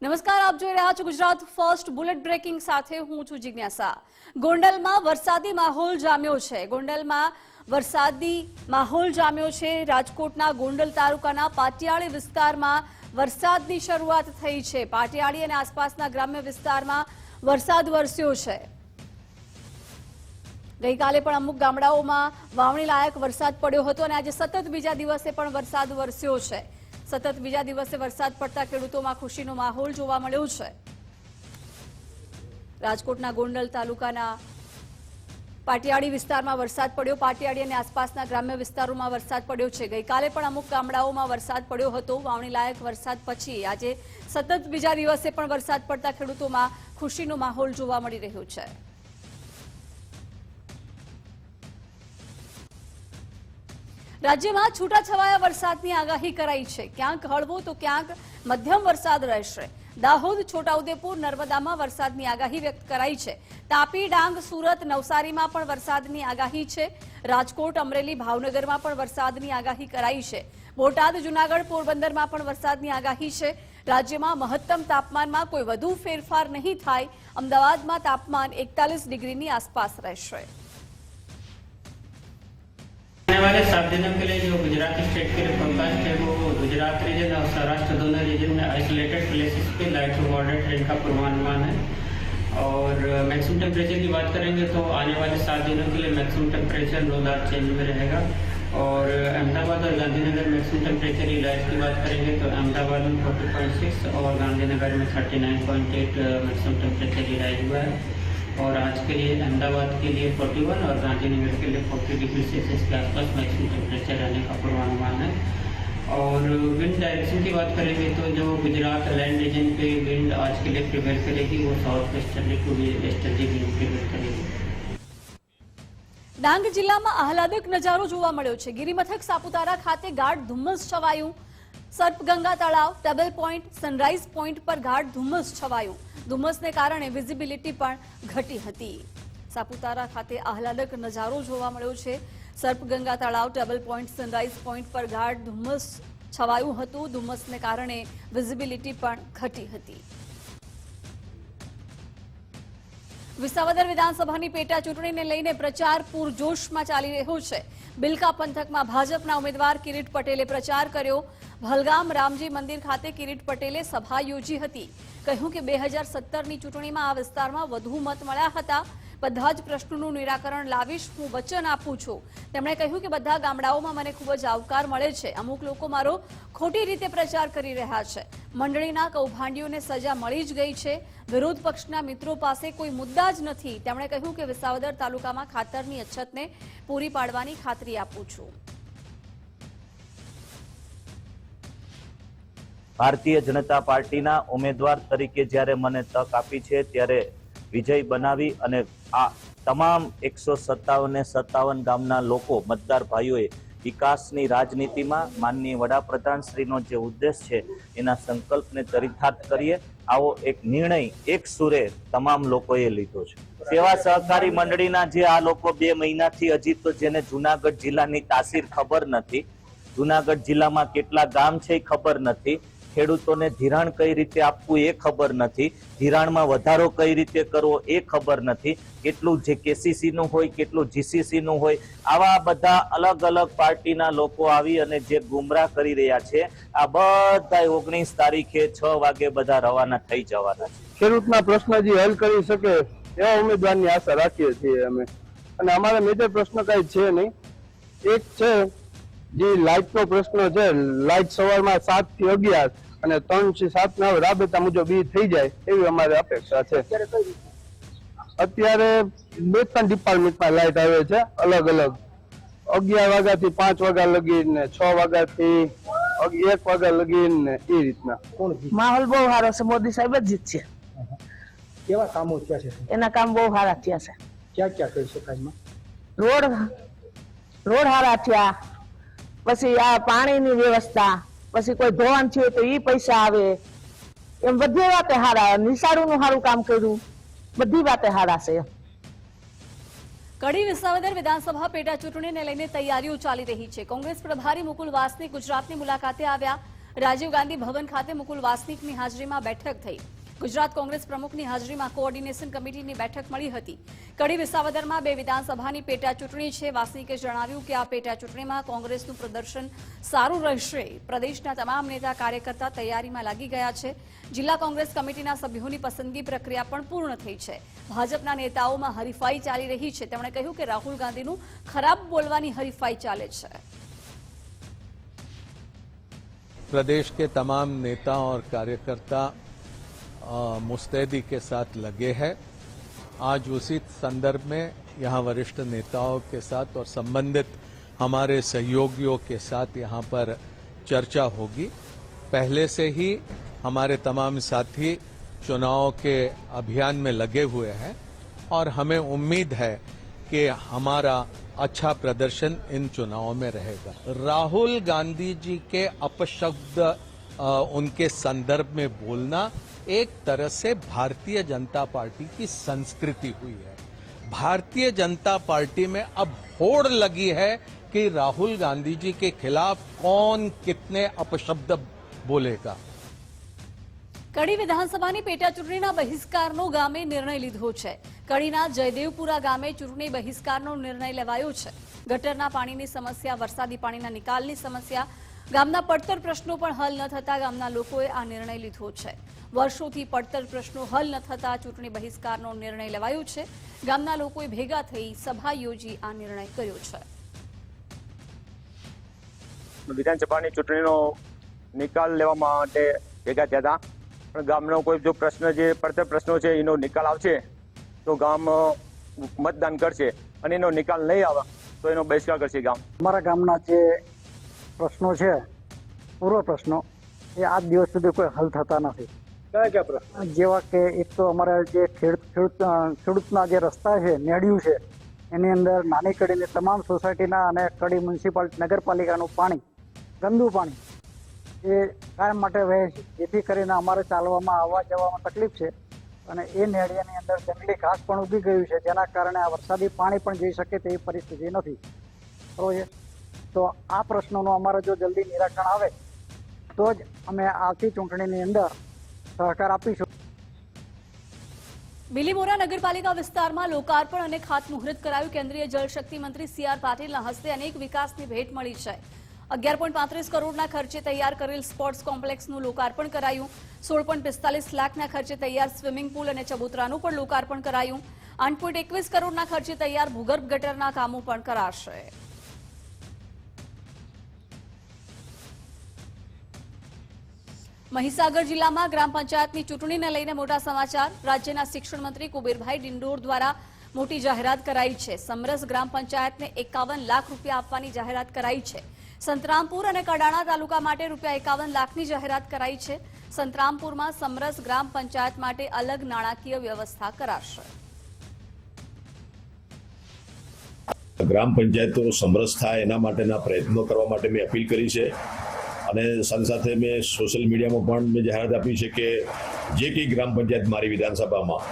નમસ્કાર, આપ જોઈ રહ્યા છો ગુજરાત ફર્સ્ટ બુલેટ બ્રેકિંગ સાથે હું છું જિજ્ઞાસા। ગોંડલમાં વરસાદી માહોલ જામ્યો છે। ગોંડલમાં વરસાદી માહોલ જામ્યો છે। રાજકોટના ગોંડલ તાલુકાના પાટિયાળી વિસ્તારમાં વરસાદની શરૂઆત થઈ છે। પાટિયાળી અને આસપાસના ગ્રામ્ય વિસ્તારમાં વરસાદ વરસ્યો છે। ગઈકાલે પણ અમુક ગામડાઓમાં વાવણી લાયક વરસાદ પડ્યો હતો અને આજે સતત બીજા દિવસે પણ વરસાદ વરસ્યો છે। સતત બીજા દિવસે વરસાદ પડતા ખેડૂતોમાં ખુશીનો માહોલ જોવા મળ્યો છે। રાજકોટના ગોંડલ તાલુકાના પાટિયાળી વિસ્તારમાં વરસાદ પડ્યો। પાટિયાળી અને આસપાસના ગ્રામ્ય વિસ્તારોમાં વરસાદ પડ્યો છે। ગઈકાલે પણ અમુક ગામડાઓમાં વરસાદ પડ્યો હતો। વાવણી લાયક વરસાદ પછી આજે સતત બીજા દિવસે પણ વરસાદ પડતા ખેડૂતોમાં ખુશીનો માહોલ જોવા મળી રહ્યો છે। રાજ્યમાં છૂટાછવાયા વરસાદની આગાહી કરાઈ છે। ક્યાંક હળવો તો ક્યાંક મધ્યમ વરસાદ રહેશે। દાહોદ, છોટાઉદેપુર, નર્મદામાં વરસાદની આગાહી વ્યક્ત કરાઈ છે। તાપી, ડાંગ, સુરત, નવસારીમાં પણ વરસાદની આગાહી છે। રાજકોટ, અમરેલી, ભાવનગરમાં પણ વરસાદની આગાહી કરાઈ છે। બોટાદ, જૂનાગઢ, પોરબંદરમાં પણ વરસાદની આગાહી છે। રાજ્યમાં મહત્તમ તાપમાનમાં કોઈ વધુ ફેરફાર નહીં થાય। અમદાવાદમાં તાપમાન 41 ડિગ્રીની આસપાસ રહેશે। आने वाले 7 दिनों के लिए जो गुजरात स्टेट के लिए फोरकास्ट है वो गुजरात रीजन और सौराष्ट्र दोनों रीजन में आइसोलेटेड प्लेसेस पे लाइट टू मॉडरेट रेन का पूर्वानुमान है। और मैक्सिमम टेम्परेचर की बात करेंगे तो आने वाले 7 दिनों के लिए मैक्सिमम टेम्परेचर रोज़ार चेंज में रहेगा। और अहमदाबाद और गांधीनगर मैक्सिमम टेम्परेचर रिलाइज की बात करेंगे तो अहमदाबाद में 40.6 और गांधीनगर में 39.8 मैक्सिमम टेम्परेचर रिलाइज हुआ है। और आज के लिए अहमदाबाद के लिए 41 और गांधीनगर के लिए 40 डिग्री सेल्सियस के आसपास मैक्सिमम टेम्परेचर रहने का पूर्वानुमान है। और विंड डायरेक्शन की बात करेंगे तो जो गुजरात लैंड रीजन पे विंड आज के लिए प्रिवेल करेगी वो south westerly to westerly wind prevail करेगी। ડાંગ જિલ્લામાં આહલાદક નજારો જોવા મળ્યો છે। ગિરિમથક સાપુતારા ખાતે ગાઢ ધુમ્મસ છવાયું। સર્પગંગા તળાવ, ટેબલ પોઈન્ટ, સનરાઈઝ પોઈન્ટ પર ગાઢ ધુમ્મસ છવાયું। ધુમ્મસને કારણે વિઝિબિલિટી પણ ઘટી હતી। સાપુતારા ખાતે આહલાદક નજારો જોવા મળ્યો છે। સર્પગંગા તળાવ, ટેબલ પોઈન્ટ, સનરાઈઝ પોઈન્ટ પર ગાઢ ધુમ્મસ છવાયું હતું। ધુમ્મસને કારણે વિઝિબિલિટી પણ ઘટી હતી। વિસાવદર વિધાનસભાની પેટા ચૂંટણીને લઈને પ્રચાર પૂરજોશમાં ચાલી રહ્યો છે। બિલકા પંથકમાં ભાજપના ઉમેદવાર કિરીટ પટેલે પ્રચાર કર્યો। ભલગામ રામજી મંદિર ખાતે કિરીટ પટેલે સભા યોજી હતી। કહ્યું કે 2017ની ચૂંટણીમાં આ વિસ્તારમાં વધુ મત મળ્યા હતા। બધા જ પ્રશ્નોનું નિરાકરણ લાવીશ, હું વચન આપું છું। તેમણે કહ્યું કે બધા ગામડાઓમાં મને ખૂબ જ આવકાર મળે છે। અમુક લોકો મારો ખોટી રીતે પ્રચાર કરી રહ્યા છે। મંડળીના કૌભાંડીઓને સજા મળી જ ગઈ છે। વિરોધ પક્ષના મિત્રો પાસે કોઈ મુદ્દા જ નથી। તેમણે કહ્યું કે વિસાવદર તાલુકામાં ખાતરની અછતને પૂરી પાડવાની ખાતરી આપું છું। ભારતીય જનતા પાર્ટીના ઉમેદવાર તરીકે જ્યારે મને તક આપી છે ત્યારે વિજય બનાવી અને આ તમામ 157 ગામના લોકો મતદાર ભાઈઓએ વિકાસની રાજનીતિમાં માનનીય વડાપ્રધાન શ્રીનો જે ઉદ્દેશ છે એના સંકલ્પને ચરિતાર્થ કરીએ આવો એક નિર્ણય એક સુરે તમામ લોકોએ લીધો છે। સેવા સહકારી મંડળીના જે આ લોકો 2 મહિનાથી હજી તો જેને જુનાગઢ જિલ્લાની તાસીર ખબર નથી, જુનાગઢ જિલ્લામાં કેટલા ગામ છે એ ખબર નથી, ખેડૂતોને ધિરાણ કઈ રીતે આપવું એ ખબર નથી, ધિરાણમાં વધારો કઈ રીતે કરવો એ ખબર નથી, કેટલું જે કેસીસી નું હોય કેટલું જીસીસી નું હોય, આવા બધા અલગ અલગ પાર્ટીના લોકો આવી અને જે ગુમરાહ કરી રહ્યા છે આ બધા 19 તારીખે 6 વાગે બધા રવાના થઈ જવાના છે। ખેડૂતના પ્રશ્ન જે હલ કરી શકે એવા ઉમેદવારની આશા રાખીએ છીએ અમે। અને અમારા મેજર પ્રશ્ન કઈ છે નહીં। એક છે જે લાઇટનો પ્રશ્ન છે। લાઇટ સવારમાં 7 થી 11 અને 3 થી 7 ના રાબેતા મુજબ એ થઈ જાય એવી અમારી અપેક્ષા છે। અત્યારે 2-3 ડિપાર્ટમેન્ટમાં લાઇટ આવે છે અલગ અલગ, 11 વાગ્યાથી 5 વાગ્યા લગીને, 6 વાગ્યાથી 1 વાગ્યા લગીને એ રીતના। માહોલ બહુ સારો છે। મોદી સાહેબ જ જીતશે। કેવા કામો થયા છે? એના કામ બહુ સારા થયા છે। ક્યાં ક્યાં કહી શકાય એમાં? રોડ સારા થયા, પછી આ પાણીની વ્યવસ્થા, પછી કોઈ ધોવાણ થયું તો એ પૈસા આવે, એમ બધી વાતે સારા। નિશાળોનું સારું કામ કર્યું, બધી વાતે સારા છે। કડી વિસાવદર વિધાનસભા પેટા ચૂંટણીને લઈને તૈયારીઓ ચાલી રહી છે। કોંગ્રેસ પ્રભારી મુકુલ વાસનિક ગુજરાતની મુલાકાતે આવ્યા। રાજીવ ગાંધી ભવન ખાતે મુકુલ વાસનિકની હાજરીમાં બેઠક થઈ. ગુજરાત કોંગ્રેસ પ્રમુખની હાજરીમાં કોઓર્ડિનેશન કમિટીની બેઠક મળી હતી. કડી વિસાવદરમાં 2 વિધાનસભાની પેટા ચૂંટણી છે. વાસનિકે જણાવ્યું કે આ પેટા ચૂંટણીમાં કોંગ્રેસનું પ્રદર્શન સારું રહેશે. પ્રદેશના તમામ નેતા કાર્યકર્તા તૈયારીમાં લાગી ગયા છે. જિલ્લા કોંગ્રેસ કમિટીના સભ્યોની પસંદગી પ્રક્રિયા પણ પૂર્ણ થઈ છે. ભાજપના નેતાઓમાં હરીફાઈ ચાલી રહી છે. તેમણે કહ્યું કે રાહુલ ગાંધીનું ખરાબ બોલવાની હરીફાઈ ચાલે છે. प्रदेश के तमाम नेता और कार्यकर्ता मुस्तैदी के साथ लगे हैं. आज उसी संदर्भ में यहाँ वरिष्ठ नेताओं के साथ और संबंधित हमारे सहयोगियों के साथ यहाँ पर चर्चा होगी. पहले से ही हमारे तमाम साथी चुनाव के अभियान में लगे हुए हैं और हमें उम्मीद है कि हमारा अच्छा प्रदर्शन इन चुनावों में रहेगा. राहुल गांधी जी के अपशब्द उनके संदर्भ में बोलना एक तरह से भारतीय जनता पार्टी की संस्कृति हुई है. भारतीय जनता पार्टी में अब होड़ लगी है कि राहुल गांधी जी के खिलाफ कौन कितने अपशब्द बोलेगा. કડી વિધાનસભાની પેટા ચૂંટણીના બહિષ્કારનો ગામે નિર્ણય લીધો છે. કડીના જયદેવપુરા ગામે ચૂંટણી બહિષ્કારનો નિર્ણય લેવાયો છે. ગટરના પાણીની સમસ્યા, વરસાદી પાણીના નિકાલની સમસ્યા, ગામના પડતર પ્રશ્નો પણ હલ ન થતા ગામના લોકોએ આ નિર્ણય લીધો છે. વર્ષોથી પડતર પ્રશ્નો હલ ન થતા ચૂંટણી બહિષ્કારનો નિર્ણય લેવાયો છે. ગામના લોકોએ ભેગા થઈ સભા યોજી આ નિર્ણય કર્યો છે. વિધાનસભાની ચૂંટણીનો નિકાલ લેવા માટે ભેગા થયા હતા. પણ ગામનો કોઈ જો પ્રશ્ન જે પડતર પ્રશ્નો છે એનો નિકાલ આવશે તો ગામ મતદાન કરશે અને એનો નિકાલ નહીં આવે તો એનો બહિષ્કાર કરશે ગામ. અમારા ગામના જે પ્રશ્નો છે, પૂર્વ પ્રશ્નો, એ આજ દિવસ સુધી કોઈ હલ થતા નથી. કયા પ્રશ્ન? જેવા કે એક તો અમારા જે ખેડૂતના જે રસ્તા છે, નેડિયું છે, એની અંદર નાની કડીની તમામ સોસાયટીના અને કડી મ્યુનિસિપાલિટી નગરપાલિકાનું પાણી, ગંદુ પાણી એ કાયમ માટે વહે છે. જેથી કરીને અમારે ચાલવામાં આવવા જવામાં તકલીફ છે અને એ નેડિયાની અંદર જંગલી ઘાસ પણ ઉગી ગયું છે, જેના કારણે આ વરસાદી પાણી પણ જઈ શકે તેવી પરિસ્થિતિ નથી. બરોબર છે. તો આ પ્રશ્નોનું અમારે જો જલ્દી નિરાકરણ આવે તો જ અમે આવતી ચૂંટણીની અંદર સહકાર આપીશું. બિલીમોરા નગરપાલિકા વિસ્તારમાં લોકાર્પણ અને ખાતમુહૂર્ત કરાયું. કેન્દ્રીય જળશક્તિ મંત્રી CR પાટીલના હસ્તે અનેક વિકાસની ભેટ મળી છે. 11.35 કરોડના ખર્ચે તૈયાર કરેલ સ્પોર્ટ્સ કોમ્પ્લેક્સનું લોકાર્પણ કરાયું. 16.45 લાખના ખર્ચે તૈયાર સ્વિમિંગ પુલ અને ચબૂતરાનું પણ લોકાર્પણ કરાયું. 8.21 કરોડના ખર્ચે તૈયાર ભૂગર્ભ ગટરના કામો પણ કરાશે. મહીસાગર જિલ્લામાં ગ્રામ પંચાયતની ચૂંટણીને લઈને મોટા સમાચાર. રાજ્યના શિક્ષણ મંત્રી કુબેરભાઈ ડિંડોર દ્વારા મોટી જાહેરાત કરાઈ છે. સમરસ ગ્રામ પંચાયતને 51 લાખ રૂપિયા આપવાની જાહેરાત કરાઈ છે. સંતરામપુર અને કડાણા તાલુકા માટે રૂપિયા 51 લાખની જાહેરાત કરાઈ છે. સંતરામપુરમાં સમરસ ગ્રામ પંચાયત માટે અલગ નાણાકીય વ્યવસ્થા કરાશે. ગ્રામ પંચાયતો સમરસ થાય એના માટેના પ્રયત્નો કરવા માટે મેં અપીલ કરી છે અને સાથે સાથે મેં સોશિયલ મીડિયામાં પણ મેં જાહેરાત આપી છે કે જે કંઈ ગ્રામ પંચાયત મારી વિધાનસભામાં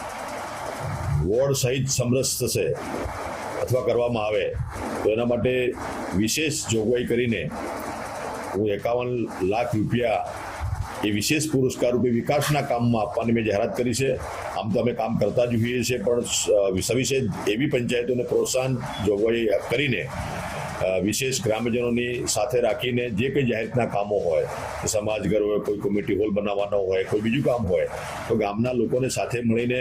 વોર્ડ સહિત સમરસ થશે અથવા કરવામાં આવે તો એના માટે વિશેષ જોગવાઈ કરીને હું 51 લાખ રૂપિયા એ વિશેષ પુરસ્કાર રૂપે વિકાસના કામમાં આપવાની મેં જાહેરાત કરી છે. આમ તો અમે કામ કરતા જ હોઈએ છીએ, પણ સવિશેષ એવી પંચાયતોને પ્રોત્સાહન જોગવાઈ કરીને વિશેષ ગ્રામજનોની સાથે રાખીને જે કંઈ જાહેરના કામો હોય, સમાજઘર હોય, કોઈ કમિટી હોલ બનાવવાનો હોય, કોઈ બીજું કામ હોય, તો ગામના લોકોને સાથે મળીને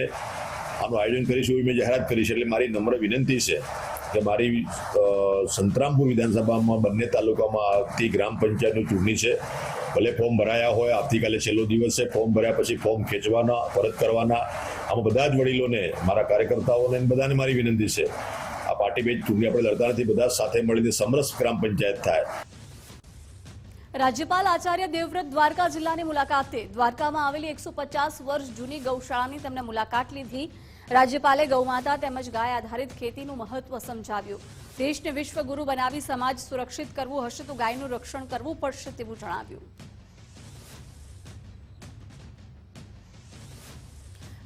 આનું આયોજન કરીશું એવી મેં જાહેરાત કરી છે. એટલે મારી નમ્ર વિનંતી છે કે મારી સંતરામપુર વિધાનસભામાં બંને તાલુકામાં આવતી ગ્રામ પંચાયતની ચૂંટણી છે. ભલે ફોર્મ ભરાયા હોય, આવતીકાલે છેલ્લો દિવસ છે, ફોર્મ ભર્યા પછી ફોર્મ ખેંચવાના, પરત કરવાના. આમાં બધા જ વડીલોને, મારા કાર્યકર્તાઓને બધાને મારી વિનંતી છે, આ પાર્ટી બેઝ ચૂંટણી આપણે લડતા નથી, બધા સાથે મળીને સમરસ ગ્રામ પંચાયત થાય. રાજ્યપાલ આચાર્ય દેવવ્રત દ્વારકા જિલ્લાની મુલાકાતે. દ્વારકામાં આવેલી 150 વર્ષ જૂની ગૌશાળાની તેમણે મુલાકાત લીધી. રાજ્યપાલે ગૌમાતા તેમજ ગાય આધારિત ખેતીનું મહત્વ સમજાવ્યું. દેશને વિશ્વગુરુ બનાવી સમાજ સુરક્ષિત કરવું હશે તો ગાયનું રક્ષણ કરવું પડશે તેવું જણાવ્યું.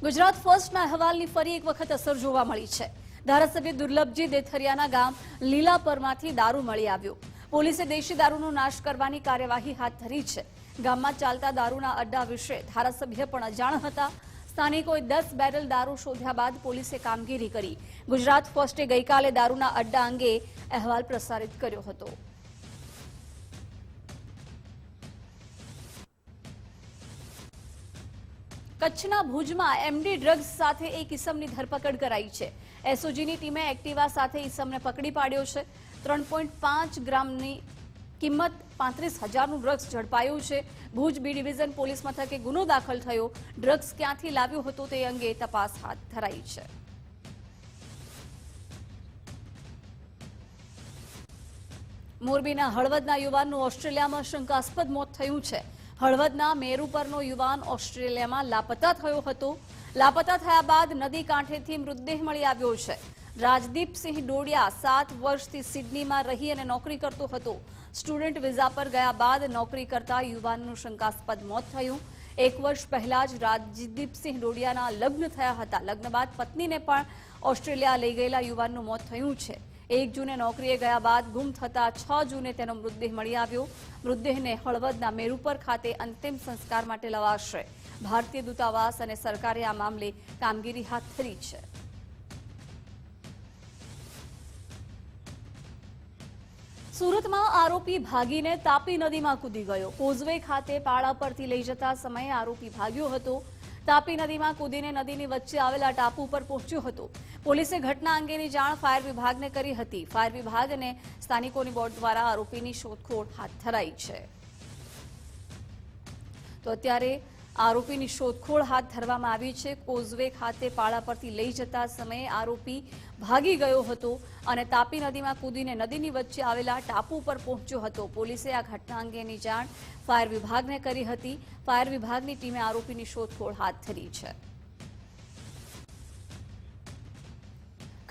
ગુજરાત ફર્સ્ટના અહેવાલની ફરી એક વખત અસર જોવા મળી છે. ધારાસભ્ય દુર્લભજી દેથરિયાના ગામ લીલાપરમાંથી દારૂ મળી આવ્યો. પોલીસે દેશી દારૂનો નાશ કરવાની કાર્યવાહી હાથ ધરી છે. ગામમાં ચાલતા દારૂના અડ્ડા વિશે ધારાસભ્ય પણ અજાણ હતા. સ્થાનિકોએ 10 બેરલ દારૂ શોધ્યા બાદ પોલીસે કામગીરી કરી. ગુજરાત ફર્સ્ટે ગઈકાલે દારૂના અડ્ડા અંગે અહેવાલ પ્રસારિત કર્યો હતો. કચ્છના ભુજમાં એમડી ડ્રગ્સ સાથે એક ઇસમની ધરપકડ કરાઈ છે. એસઓજીની ટીમે એક્ટિવા સાથે ઇસમને પકડી પાડ્યો છે. 3.5 ગ્રામની કિંમત 35,000નું ડ્રગ્સ ઝડપાયું છે. ભુજ બી ડિવિઝન પોલીસ મથકે ગુનો દાખલ થયો. ડ્રગ્સ ક્યાંથી લાવ્યો હતો તે અંગે તપાસ હાથ ધરાઈ છે. મોરબીના હળવદના યુવાનનું ઓસ્ટ્રેલિયામાં શંકાસ્પદ મોત થયું છે. હળવદના મેરુ પરનો યુવાન ઓસ્ટ્રેલિયામાં લાપતા થયો હતો. લાપતા થયા બાદ નદી કાંઠેથી મૃતદેહ મળી આવ્યો છે. રાજદીપસિંહ ડોડિયા 7 વર્ષથી સિડનીમાં રહી અને નોકરી કરતો હતો. સ્ટુડન્ટ વિઝા પર ગયા બાદ નોકરી કરતા યુવાનનું શંકાસ્પદ મોત થયું. 1 વર્ષ પહેલા જ રાજદીપસિંહ ડોડિયાના લગ્ન થયા હતા. લગ્ન બાદ પત્નીને પણ ઓસ્ટ્રેલિયા લઈ ગયેલા યુવાનનું મોત થયું છે. 1 જૂને નોકરીએ ગયા બાદ ગુમ થતા 6 જૂને તેનો મૃતદેહ મળી આવ્યો. મૃતદેહને હળવદના મેરુપર ખાતે અંતિમ સંસ્કાર માટે લવાશે. ભારતીય દૂતાવાસ અને સરકારે આ મામલે કામગીરી હાથ ધરી છે. સુરતમાં આરોપી ભાગીને તાપી નદીમાં કૂદી ગયો. કોઝવે ખાતે પાળા પરથી લઈ જતા સમયે આરોપી ભાગ્યો હતો. તાપી નદીમાં કૂદીને નદીની વચ્ચે આવેલા ટાપુ પર પહોંચ્યો હતો. પોલીસે ઘટના અંગેની જાણ ફાયર વિભાગને કરી હતી. ફાયર વિભાગ અને સ્થાનિકોની બોટ દ્વારા આરોપીની શોધખોળ હાથ ધરાઈ છે. તો અત્યારે આરોપીની શોધખોળ હાથ ધરવામાં આવી છે. કોઝવે ખાતે પાળા પરથી લઈ જતા સમયે આરોપી ભાગી ગયો હતો અને તાપી નદીમાં કૂદીને નદીની વચ્ચે આવેલા ટાપુ પર પહોંચ્યો હતો. પોલીસે આ ઘટના અંગેની જાણ ફાયર વિભાગને કરી હતી. ફાયર વિભાગની ટીમે આરોપીની શોધખોળ હાથ ધરી છે.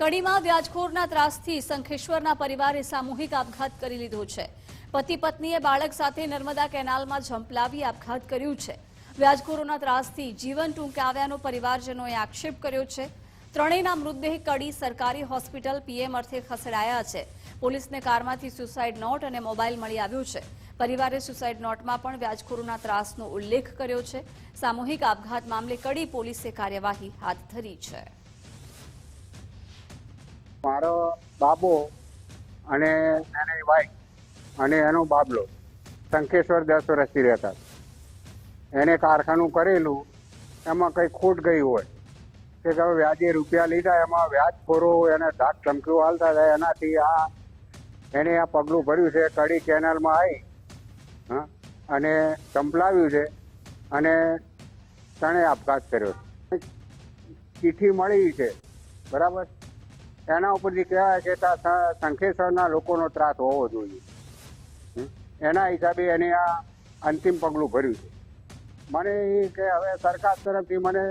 કડીમાં વ્યાજખોરના ત્રાસથી શંખેશ્વરના પરિવારે સામૂહિક આપઘાત કરી લીધો છે. પતિ પત્નીએ બાળક સાથે નર્મદા કેનાલમાં ઝંપલાવી આપઘાત કર્યું છે. વ્યાજખોરોના ત્રાસથી જીવન ટૂંકાવ્યાનો પરિવારજનોએ આક્ષેપ કર્યો છે. ત્રણેયના મૃતદેહ કડી સરકારી હોસ્પિટલ પીએમ અર્થે ખસેડાયા છે. પોલીસને કારમાંથી સુસાઇડ નોટ અને મોબાઈલ મળી આવ્યો છે. પરિવારે સુસાઇડ નોટમાં પણ વ્યાજખોરોના ત્રાસનો ઉલ્લેખ કર્યો છે. સામૂહિક આપઘાત મામલે કડી પોલીસે કાર્યવાહી હાથ ધરી છે. મારો બાબો અને એની વાઈફ અને એનો બાબલો શંખેશ્વર 10 વર્ષથી રહેતા. એને કારખાનું કરેલું, એમાં કંઈ ખોટ ગઈ હોય કે વ્યાજે રૂપિયા લીધા, એમાં વ્યાજખોરો એને ધાક ધમકીઓ હાલતા હતા. એનાથી એને આ પગલું ભર્યું છે. કડી કેનાલમાં આવી અને સંભળાવ્યું છે અને તણે આપઘાત કર્યો. ચિઠ્ઠી મળી છે, બરાબર. એના ઉપરથી કહેવાય કે શંખેશ્વરના લોકોનો ત્રાસ હોવો જોઈએ. એના હિસાબે એને આ અંતિમ પગલું ભર્યું છે. મને એ કે હવે સરકાર તરફથી મને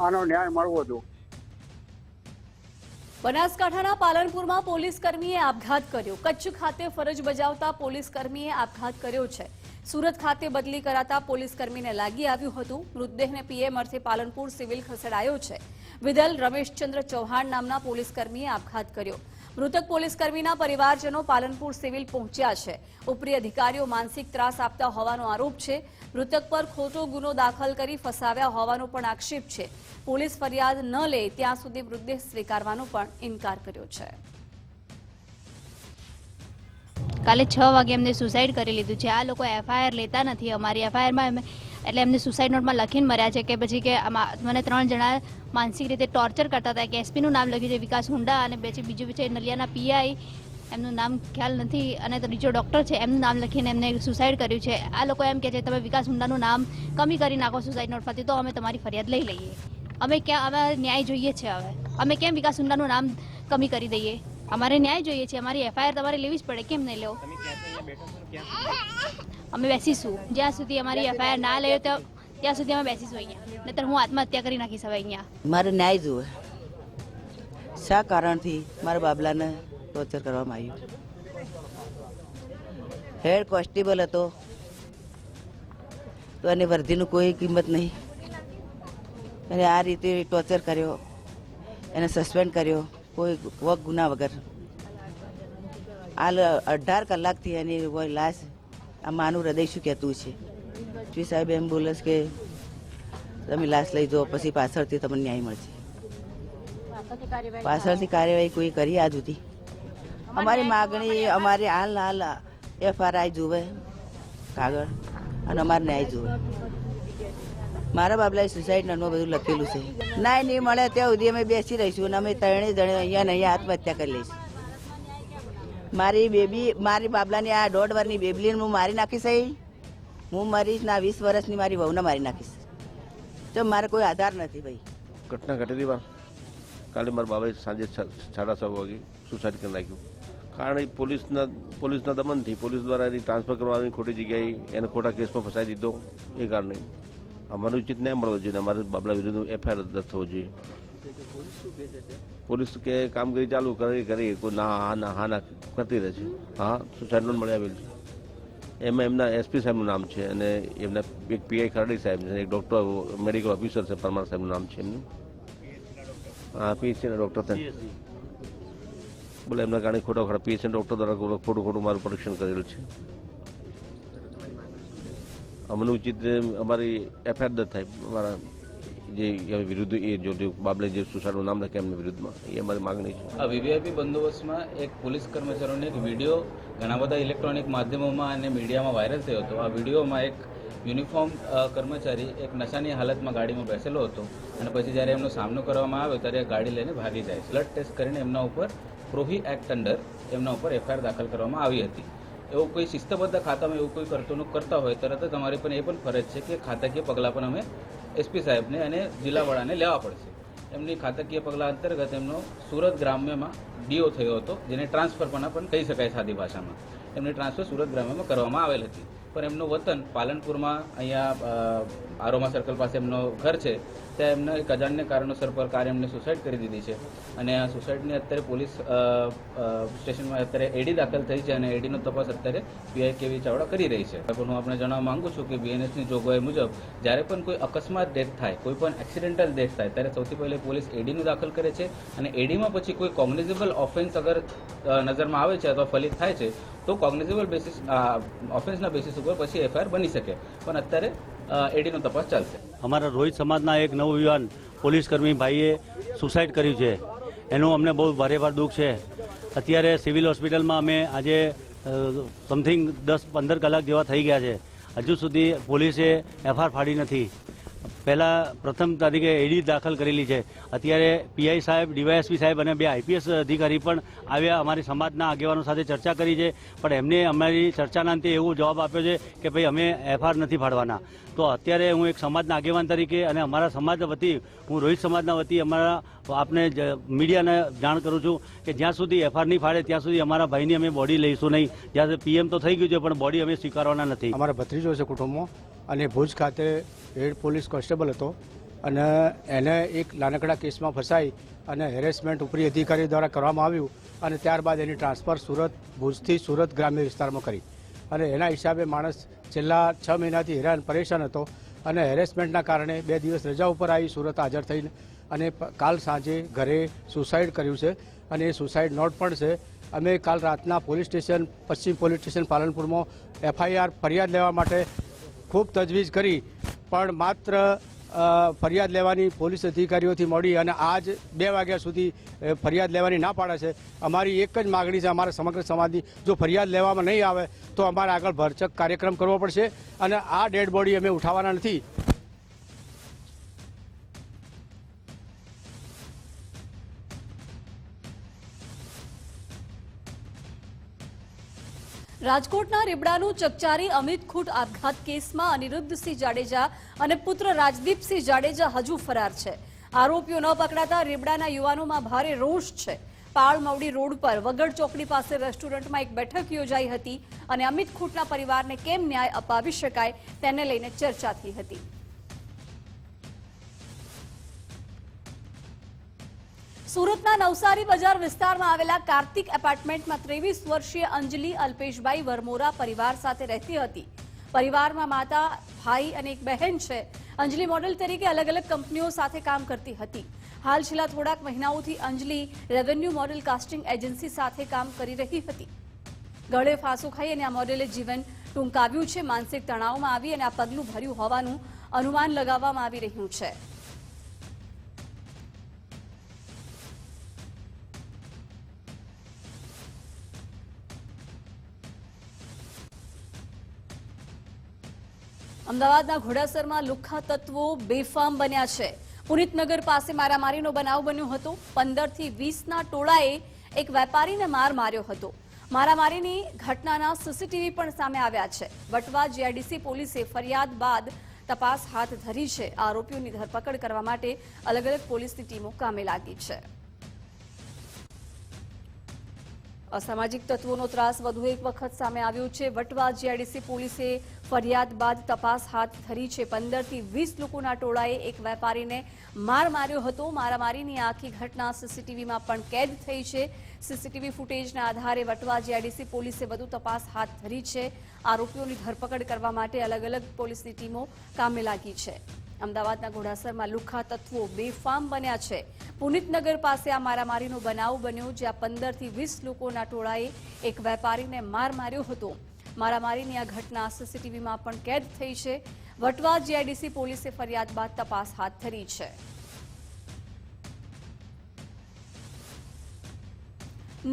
આનો ન્યાય મળવો જોઈએ. બનાસકાંઠાના પાલનપુરમાં પોલીસ કર્મીએ આપઘાત કર્યો. કચ્છ ખાતે ફરજ બજાવતા પોલીસ કર્મીએ આપઘાત કર્યો છે. સુરત ખાતે બદલી કરાતા પોલીસ કર્મીને લાગી આવ્યું હતું. મૃતદેહને પીએમ અર્થે પાલનપુર સિવિલ ખસેડાયો છે. વિદલ રમેશચંદ્ર ચૌહાણ નામના પોલીસ કર્મીએ આપઘાત કર્યો. મૃતક પોલીસ કર્મીના પરિવારજનો પાલનપુર સિવિલ પહોંચ્યા છે. ઉપરી અધિકારીઓ માનસિક ત્રાસ આપતા હોવાનો આરોપ છે. મૃતક પર ખોટો ગુનો દાખલ કરી ફસાવ્યા હોવાનો પણ આક્ષેપ છે. પોલીસ ફરિયાદ ન લે ત્યાં સુધી મૃતદેહ સ્વીકારવાનો પણ ઇનકાર કર્યો છે. કાલે 6 વાગે એમને સુસાઇડ કરી લીધું છે. આ લોકો એફઆઈઆર લેતા નથી. અમારી એફઆઈઆરમાં એટલે એમને સુસાઇડ નોટમાં લખીને મર્યા છે કે પછી કે મને 3 જણા માનસિક રીતે ટોર્ચર કરતા હતા. કે એસપીનું નામ લખ્યું છે વિકાસ હુંડા અને બીજું છે નલિયાના પીઆઈ, એમનું નામ ખ્યાલ નથી, અને ત્રીજો ડૉક્ટર છે, એમનું નામ લખીને એમને સુસાઇડ કર્યું છે. આ લોકો એમ કહે છે તમે વિકાસ હુંડાનું નામ કમી કરી નાખો સુસાઇડ નોટમાંથી તો અમે તમારી ફરિયાદ લઈ લઈએ. અમે ન્યાય જોઈએ છે. હવે અમે કેમ વિકાસ હુંડાનું નામ કમી કરી દઈએ? અમારે ન્યાય જોઈએ છે. અમારી એફઆઈઆર તમારે લેવી જ પડે. કેમ નહીં લેવો? અમે બેસીશું જ્યાં સુધી અમારી એફઆઈઆર ના લે ત્યાં સુધી અમે બેસીશું અહીંયા. નહીતર હું આત્મહત્યા કરી નાખીશ હવે અહીંયા. મારે ન્યાય જુએ. શા કારણથી મારા બાબલાને ટોર્ચર કરવામાં આવ્યું? હેડ કોન્સ્ટેબલ હતો તો એની વર્ધીનું કોઈ કિંમત નહીં. એને આ રીતે ટોર્ચર કર્યો, એને સસ્પેન્ડ કર્યો કોઈ વગ ગુના વગર. આ 18 કલાકથી એની કોઈ લાશ, આ માનું હૃદય શું કહેતું છે? શ્રી સાહેબ એમ બોલે છે કે તમે લાશ લઈ જાઓ, પછી પાછળથી તમને ન્યાય મળશે. પાછળથી કાર્યવાહી કોઈ કરી આજ સુધી. અમારી માગણી અમારી હાલ FRI જુએ કાગળ અને અમારે ન્યાય જુએ. મારા બાબલાએ સુસાઇડ નોટમાં બધું લખેલું છે. ન્યાય નહીં મળે ત્યાં સુધી અમે બેસી રહીશું અને અમે ત્રણેય જણે અહીંયા ને અહીંયા આત્મહત્યા કરી લઈશું. મારી બાબલાની આ 1.5 વર્ષની બેબલીને હું મારી નાખીશ. હું મરીશ ના 20 વર્ષની મારી વહુને મારી નાખીશ. તો મારે કોઈ આધાર નથી ભાઈ. ઘટના ઘટી હતી કાલે મારા બાબાએ સાંજે 6:30 વાગે સુસાઇડ કરી નાખ્યું. કારણ એ પોલીસના દમનથી પોલીસ દ્વારા એની ટ્રાન્સફર કરવાની ખોટી જગ્યાએ એને ખોટા કેસમાં ફસાઈ દીધો. એ કારણે અમારું ઉચિત ન્યાય મળવો જોઈએ. અમારે બાબલા વિરુદ્ધ FIR દર્જ થવો જોઈએ. પોલીસ કે કામગીરી ચાલુ કરી કોઈ ના કરતી રહે છે. હા, સુસાઇડ નોટ મળી આવેલ છે. એમાં એમના SP સાહેબનું નામ છે અને એમના એક PI ખરડી સાહેબ છે, એક ડૉક્ટર મેડિકલ ઓફિસર છે પરમાર સાહેબનું નામ છે એમનું. હા, PhD ના ડૉક્ટર છે. બોલે એમના કારણે ખોટા PhD ડૉક્ટર દ્વારા ખોટું મારું પરીક્ષણ કરેલું છે. અમને ઉચિત અમારી FIR દર્જ થાય. અમારા જે વિરુદ્ધ એ જો બાબલે જે સુસાઇડનું નામ લખે એમની વિરુદ્ધમાં એ અમારી માગણી છે. આ VVIP બંદોબસ્તમાં એક પોલીસ કર્મચારીનો એક વિડીયો ઘણા બધા ઇલેક્ટ્રોનિક માધ્યમોમાં અને મીડિયામાં વાયરલ થયો હતો. આ વિડીયોમાં એક યુનિફોર્મ કર્મચારી એક નશાની હાલતમાં ગાડીમાં બેસેલો હતો અને પછી જ્યારે એમનો સામનો કરવામાં આવ્યો ત્યારે ગાડી લઈને ભાગી જાય. બ્લડ ટેસ્ટ કરીને એમના ઉપર પ્રોહી એક્ટ અંડર એમના ઉપર FIR દાખલ કરવામાં આવી હતી. એવું કોઈ શિસ્તબદ્ધ ખાતામાં એવું કોઈ કરતા હોય તરત જ અમારી પણ એ પણ ફરજ છે કે ખાતાકીય પગલાં પણ અમે SP સાહેબને અને જિલ્લાવાળાને લેવા પડશે. એમની ખાતાકીય પગલાં અંતર્ગત એમનો સુરત ગ્રામ્યમાં DO થયો હતો, જેને ટ્રાન્સફર પણ કહી શકાય સાદી ભાષામાં. એમની ટ્રાન્સફર સુરત ગ્રામ્યમાં કરવામાં આવેલ હતી, પણ એમનું વતન પાલનપુરમાં અહીંયા આરોમા સર્કલ પાસે એમનો ઘર છે, ત્યાં એમને એક અજાણ્ય કારણોસર પર કાર એમને સુસાઇડ કરી દીધી છે અને આ સુસાઇડની અત્યારે પોલીસ સ્ટેશનમાં અત્યારે AD દાખલ થઈ છે અને ADનો તપાસ અત્યારે PI KV ચાવડા કરી રહી છે. પણ હું આપણે જણાવવા માંગુ છું કે BNSની જોગવાઈ મુજબ જ્યારે પણ કોઈ અકસ્માત ડેથ થાય, કોઈ પણ એક્સિડેન્ટલ ડેથ થાય ત્યારે સૌથી પહેલાં પોલીસ ADનું દાખલ કરે છે અને ADમાં પછી કોઈ કોગ્નિઝેબલ ઓફેન્સ અગર નજરમાં આવે છે અથવા ફલિત થાય છે તો કોગ્નિઝેબલ બેસિસ ઓફેન્સના બેસિસ ઉપર પછી FIR બની શકે. પણ અત્યારે ADનો તપાસ ચાલશે. અમારા રોહિત સમાજના એક નવયુવાન પોલીસકર્મી ભાઈએ સુસાઇડ કર્યું છે. એનું અમને બહુ ભારે દુઃખ છે. અત્યારે સિવિલ હોસ્પિટલમાં અમે આજે સમથિંગ 10-15 કલાક જેવા થઈ ગયા છે. હજુ સુધી પોલીસે FIR ફાડી નથી. પહેલાં પ્રથમ તારીખે AD દાખલ કરેલી છે. અત્યારે PI સાહેબ, DYSP સાહેબ અને 2 IPS અધિકારી પણ આવ્યા, અમારી સમાજના આગેવાનો સાથે ચર્ચા કરી છે, પણ એમને અમારી ચર્ચાના અંતે એવો જવાબ આપ્યો છે કે ભાઈ અમે FIR નથી ફાડવાના. તો અત્યારે હું એક સમાજના આગેવાન તરીકે અને અમારા સમાજ વતી, હું રોહિત સમાજના વતી અમારા આપને મીડિયાને જાણ કરું છું કે જ્યાં સુધી FIR નહીં ફાડે ત્યાં સુધી અમારા ભાઈની અમે બોડી લઈશું નહીં. જ્યાં PM તો થઈ ગયું છે પણ બોડી અમે સ્વીકારવાના નથી. અમારા ભત્રીજો છે કુટુંબમાં અને ભુજ ખાતે હેડ પોલીસ કોન્સ્ટેબલ હતો અને એને એક નાનકડા કેસમાં ફસાઈ અને હેરેસમેન્ટ ઉપરી અધિકારી દ્વારા કરવામાં આવ્યું અને ત્યારબાદ એની ટ્રાન્સફર ભુજથી સુરત ગ્રામ્ય વિસ્તારમાં કરી અને એના હિસાબે માણસ છેલ્લા 6 મહિનાથી હેરાન પરેશાન હતો અને હેરેસમેન્ટના કારણે 2 દિવસ રજા ઉપર આવી સુરત હાજર થઈને અને કાલ સાંજે ઘરે સુસાઇડ કર્યું છે અને એ સુસાઇડ નોટ પણ છે. અમે કાલ રાતના પોલીસ સ્ટેશન પશ્ચિમ પોલીસ સ્ટેશન પાલનપુરમાં FIR ફરિયાદ લેવા માટે ખૂબ તજવીજ કરી પણ માત્ર ફરિયાદ લેવાની પોલીસ અધિકારીઓથી મળી અને આજ 2 વાગ્યા સુધી ફરિયાદ લેવાની ના પાડે છે. અમારી એક જ માગણી છે અમારા સમગ્ર સમાજની, જો ફરિયાદ લેવામાં નહીં આવે તો અમારે આગળ ભરચક કાર્યક્રમ કરવો પડશે અને આ ડેડ બોડી અમે ઉઠાવવાના નથી. રાજકોટના રીબડાનું ચકચારી અમિત ખૂટ આપઘાત કેસમાં અનિરુદ્ધસિંહ જાડેજા અને પુત્ર રાજદીપસિંહ જાડેજા હજુ ફરાર છે. આરોપીઓ ન પકડાતા રીબડાના યુવાનોમાં ભારે રોષ છે. પાળમવડી રોડ પર વગડ ચોકડી પાસે રેસ્ટોરન્ટમાં એક બેઠક યોજાઈ હતી અને અમિત ખૂટના પરિવારને કેમ ન્યાય અપાવી શકાય તેને લઈને ચર્ચા થઈ હતી. સુરતના નવસારી બજાર વિસ્તારમાં આવેલા કાર્તિક એપાર્ટમેન્ટમાં 23 વર્ષીય અંજલિ અલ્પેશભાઈ વરમોરા પરિવાર સાથે રહેતી હતી. પરિવારમાં માતા, ભાઈ અને એક બહેન છે. અંજલિ મોડેલ તરીકે અલગ અલગ કંપનીઓ સાથે કામ કરતી હતી. હાલ છેલ્લા થોડાક મહિનાઓથી અંજલિ રેવન્યુ મોડેલ કાસ્ટિંગ એજન્સી સાથે કામ કરી રહી હતી. ગળે ફાંસો ખાઈ અને આ મોડેલે જીવન ટૂંકાવ્યું છે. માનસિક તણાવમાં આવી અને આ પગલું ભર્યું હોવાનું અનુમાન લગાવવામાં આવી રહ્યું છે. અમદાવાદના ઘોડાસરમાં લુખ્ખા તત્વો બેફામ બન્યા છે. પુનિતનગર પાસે મારામારીનો બનાવ બન્યો હતો. 15 થી 20ના ટોળાએ એક વેપારીને માર માર્યો હતો. મારામારીની ઘટનાના સીસીટીવી પણ સામે આવ્યા છે. વટવા જીઆઈડીસી પોલીસે ફરિયાદ બાદ તપાસ હાથ ધરી છે. આરોપીઓની ધરપકડ કરવા માટે અલગ અલગ પોલીસની ટીમો કામે લાગી છે. અસામાજિક તત્વોનો ત્રાસ વધુ એક વખત સામે આવ્યો છે. વટવા જીઆઈડીસી પોલીસે ફરિયાદ બાદ તપાસ હાથ ધરી છે. 15 થી 20 લોકોના ટોળાએ એક વેપારીને માર માર્યો હતો. મારામારીની આખી ઘટના સીસીટીવીમાં પણ કેદ થઈ છે. સીસીટીવી ફૂટેજના આધારે વટવા જીઆઈડીસી પોલીસે વધુ તપાસ હાથ ધરી છે. આરોપીઓની ધરપકડ કરવા માટે અલગ અલગ પોલીસની ટીમો કામે લાગી છે. અમદાવાદના ઘોડાસરમાં લુખ્ખા તત્વો બેફામ બન્યા છે. પુનિતનગર પાસે આ મારામારીનો બનાવ બન્યો, જ્યાં 15 થી 20 લોકોના ટોળાએ એક વેપારીને માર માર્યો હતો. મારામારીની આ ઘટના સીસીટીવીમાં પણ કેદ થઈ છે. વટવા જીઆઈડીસી પોલીસે ફરિયાદ બાદ તપાસ હાથ ધરી છે.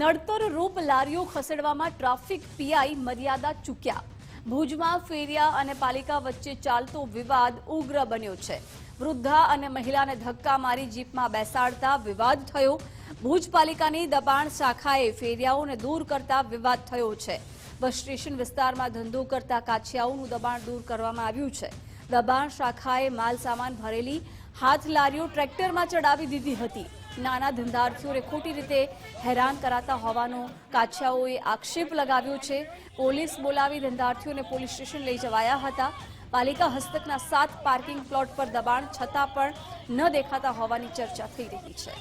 નડતર રૂપ લારીઓ ખસેડવામાં ટ્રાફિક પીઆઈ મર્યાદા ચૂક્યા. ભુજમાં ફેરિયા અને પાલિકા વચ્ચે ચાલતો વિવાદ ઉગ્ર બન્યો છે. વૃદ્ધા અને મહિલાને ધક્કા મારી જીપમાં બેસાડતા વિવાદ થયો. ભુજ પાલિકાની દબાણ શાખાએ ફેરિયાઓને દૂર કરતા વિવાદ થયો છે. બસ સ્ટેશન વિસ્તારમાં ધંધો કરતા કાછિયાઓનું દબાણ દૂર કરવામાં આવ્યું છે. દબાણ શાખાએ માલ સામાન ભરેલી હાથ લારીઓ ટ્રેક્ટરમાં ચડાવી દીધી હતી. નાના ધંધાર્થીઓને ખોટી રીતે હેરાન કરાતા હોવાનો કાછિયાઓએ આક્ષેપ લગાવ્યો છે. પોલીસ બોલાવી ધંધાર્થીઓને પોલીસ સ્ટેશન લઈ જવાયા હતા. પાલિકા હસ્તકના 7 પાર્કિંગ પ્લોટ પર દબાણ છતાં પણ ન દેખાતા હોવાની ચર્ચા થઈ રહી છે.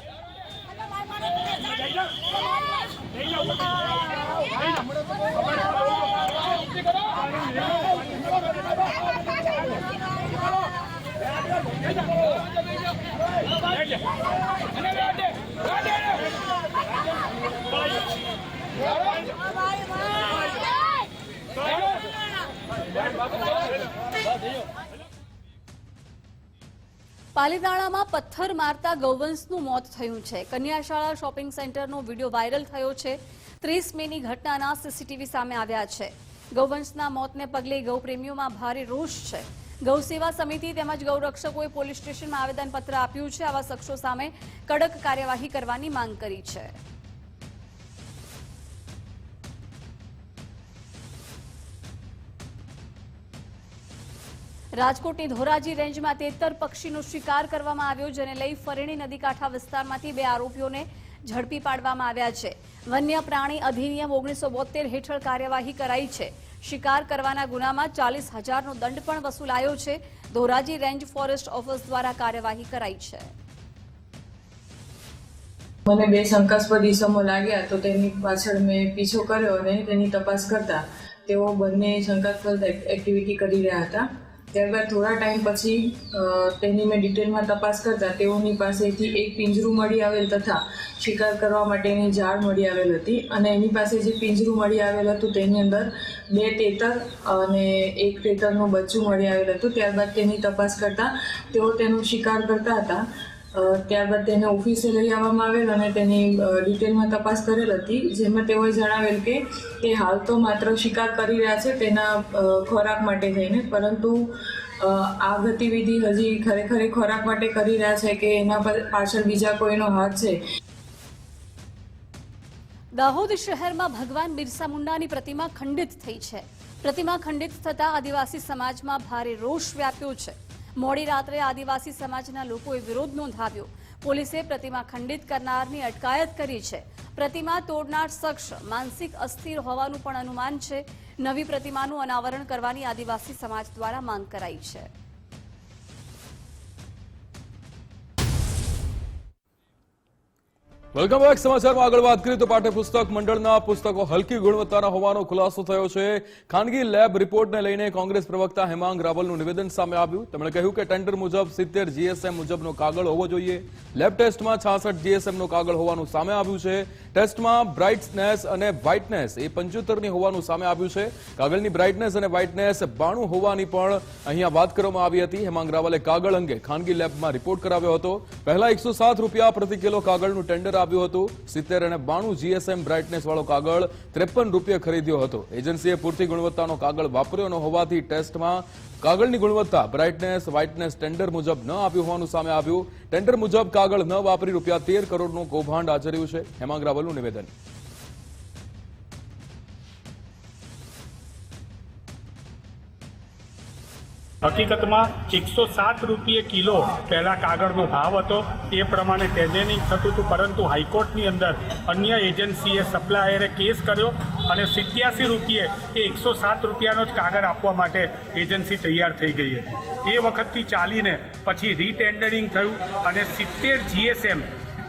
પાલીતાણામાં પથ્થર મારતા ગૌવંશનું મોત થયું છે. કન્યાશાળા શોપિંગ સેન્ટરનો વિડીયો વાયરલ થયો છે. 30 મેની ઘટનાના સીસીટીવી સામે આવ્યા છે. ગૌવંશના મોતને પગલે ગૌપ્રેમીઓમાં ભારે રોષ છે. ગૌસેવા સમિતિ તેમજ ગૌરક્ષકોએ પોલીસ સ્ટેશનમાં આવેદનપત્ર આપ્યું છે. આવા શખ્સો સામે કડક કાર્યવાહી કરવાની માંગ કરી છે. રાજકોટની ધોરાજી રેન્જમાં 73 પક્ષીનો શિકાર કરવામાં આવ્યો, જેને લઈ ફરેણી નદીકાંઠા વિસ્તારમાંથી 2 આરોપીઓને ઝડપી પાડવામાં આવ્યા છે. વન્ય પ્રાણી અધિનિયમ 1972 હેઠળ કાર્યવાહી કરાઈ છે. શિકાર કરવાના ગુનામાં 40,000નો દંડ પણ વસૂલાયો છે. ધોરાજી રેન્જ ફોરેસ્ટ ઓફિસ દ્વારા કાર્યવાહી કરાઈ છે. મને 2 શંકાસ્પદ ઇસમો લાગ્યા તો તેની પાછળ મેં પીછો કર્યો અને તેની તપાસ કરતા તેઓ બંને શંકાસ્પદ એક્ટિવિટી કરી રહ્યા હતા. ત્યારબાદ થોડા ટાઈમ પછી તેની મેં ડિટેલમાં તપાસ કરતા તેઓની પાસેથી એક પિંજરું મળી આવેલ તથા શિકાર કરવા માટેની જાળ મળી આવેલ હતી અને એની પાસે જે પિંજરું મળી આવેલ હતું તેની અંદર 2 તેતર અને 1 તેતરનું બચ્ચું મળી આવેલ હતું. ત્યારબાદ તેની તપાસ કરતા તેઓ તેનો શિકાર કરતા હતા. ત્યારબાદ તેને ઓફિસે લઈ આવવામાં આવેલ અને તેની ડિટેલમાં તપાસ કરેલ હતી, જેમાં તેઓએ જણાવેલ કે તે હાલ તો માત્ર શિકાર કરી રહ્યા છે તેના ખોરાક માટે થઈને, પરંતુ આ ગતિવિધિ હજી ખરેખર ખોરાક માટે કરી રહ્યા છે કે એના પાછળ બીજા કોઈનો હાથ છે. દાહોદ શહેરમાં ભગવાન બિરસા મુંડાની પ્રતિમા ખંડિત થઈ છે. પ્રતિમા ખંડિત થતા આદિવાસી સમાજમાં ભારે રોષ વ્યાપ્યો છે. મોડી રાત્રે આદિવાસી સમાજના લોકોએ વિરોધ નોંધાવ્યો. પોલીસે પ્રતિમા ખંડિત કરનારની અટકાયત કરી છે. પ્રતિમા તોડનાર શખ્સ માનસિક અસ્થિર હોવાનું પણ અનુમાન છે. નવી પ્રતિમાનું અનાવરણ કરવાની આદિવાસી સમાજ દ્વારા માંગ કરાઈ છે. Welcome back. સમાચારમાં આગળ વાત કરીએ તો પાઠ્યપુસ્તક મંડળના પુસ્તકો હલકી ગુણવત્તાના હોવાનો ખુલાસો થયો છે. ખાનગી લેબ રિપોર્ટને લઈને કોંગ્રેસ પ્રવક્તા હેમાંગ રાવલનું નિવેદન સામે આવ્યું. તેમણે કહ્યું કે ટેન્ડર મુજબ 70 GSM મુજબનો કાગળ હોવો જોઈએ. લેબ ટેસ્ટમાં 66 GSM નો કાગળ હોવાનું સામે આવ્યું છે. ટેસ્ટમાં બ્રાઇટનેસ અને વ્હાઇટનેસ એ 75 ની હોવાનું સામે આવ્યું છે. કાગળની બ્રાઇટનેસ અને વ્હાઇટનેસ 92 હોવાની પણ અહીંયા વાત કરવામાં આવી હતી. હેમાંગ રાવલે કાગળ અંગે ખાનગી લેબમાં રિપોર્ટ કરાવ્યો હતો. પહેલા 107 રૂપિયા પ્રતિ કિલો કાગળનું ટેન્ડર આવ્યું હતું. 70 અને 92 GSM બ્રાઇટનેસ વાળો કાગળ 53 રૂપિયા ખરીદ્યો હતો. એજન્સીએ પૂરતી ગુણવત્તાનો કાગળ વાપર્યો ન હોવાથી ટેસ્ટમાં કાગળની ગુણવત્તા બ્રાઇટનેસ વ્હાઇટનેસ ટેન્ડર મુજબ ન આપ્યું હોવાનું સામે આવ્યું. ટેન્ડર મુજબ કાગળ ન વાપરી ₹13 કરોડનું કૌભાંડ આચર્યું છે. હેમાંગ રાવલનું નિવેદન. હકીકતમાં 107 રૂપિયે કિલો પહેલા કાગળનો ભાવ હતો, તે પ્રમાણે ટેન્ડરિંગ થતું હતું, પરંતુ હાઈકોર્ટની અંદર અન્ય એજન્સીએ સપ્લાયરે કેસ કર્યો અને 87 રૂપિયે એ 107 રૂપિયાનો જ કાગળ આપવા માટે એજન્સી તૈયાર થઈ ગઈ હતી. એ વખતથી ચાલીને પછી રીટેન્ડરિંગ થયું અને 70 GSM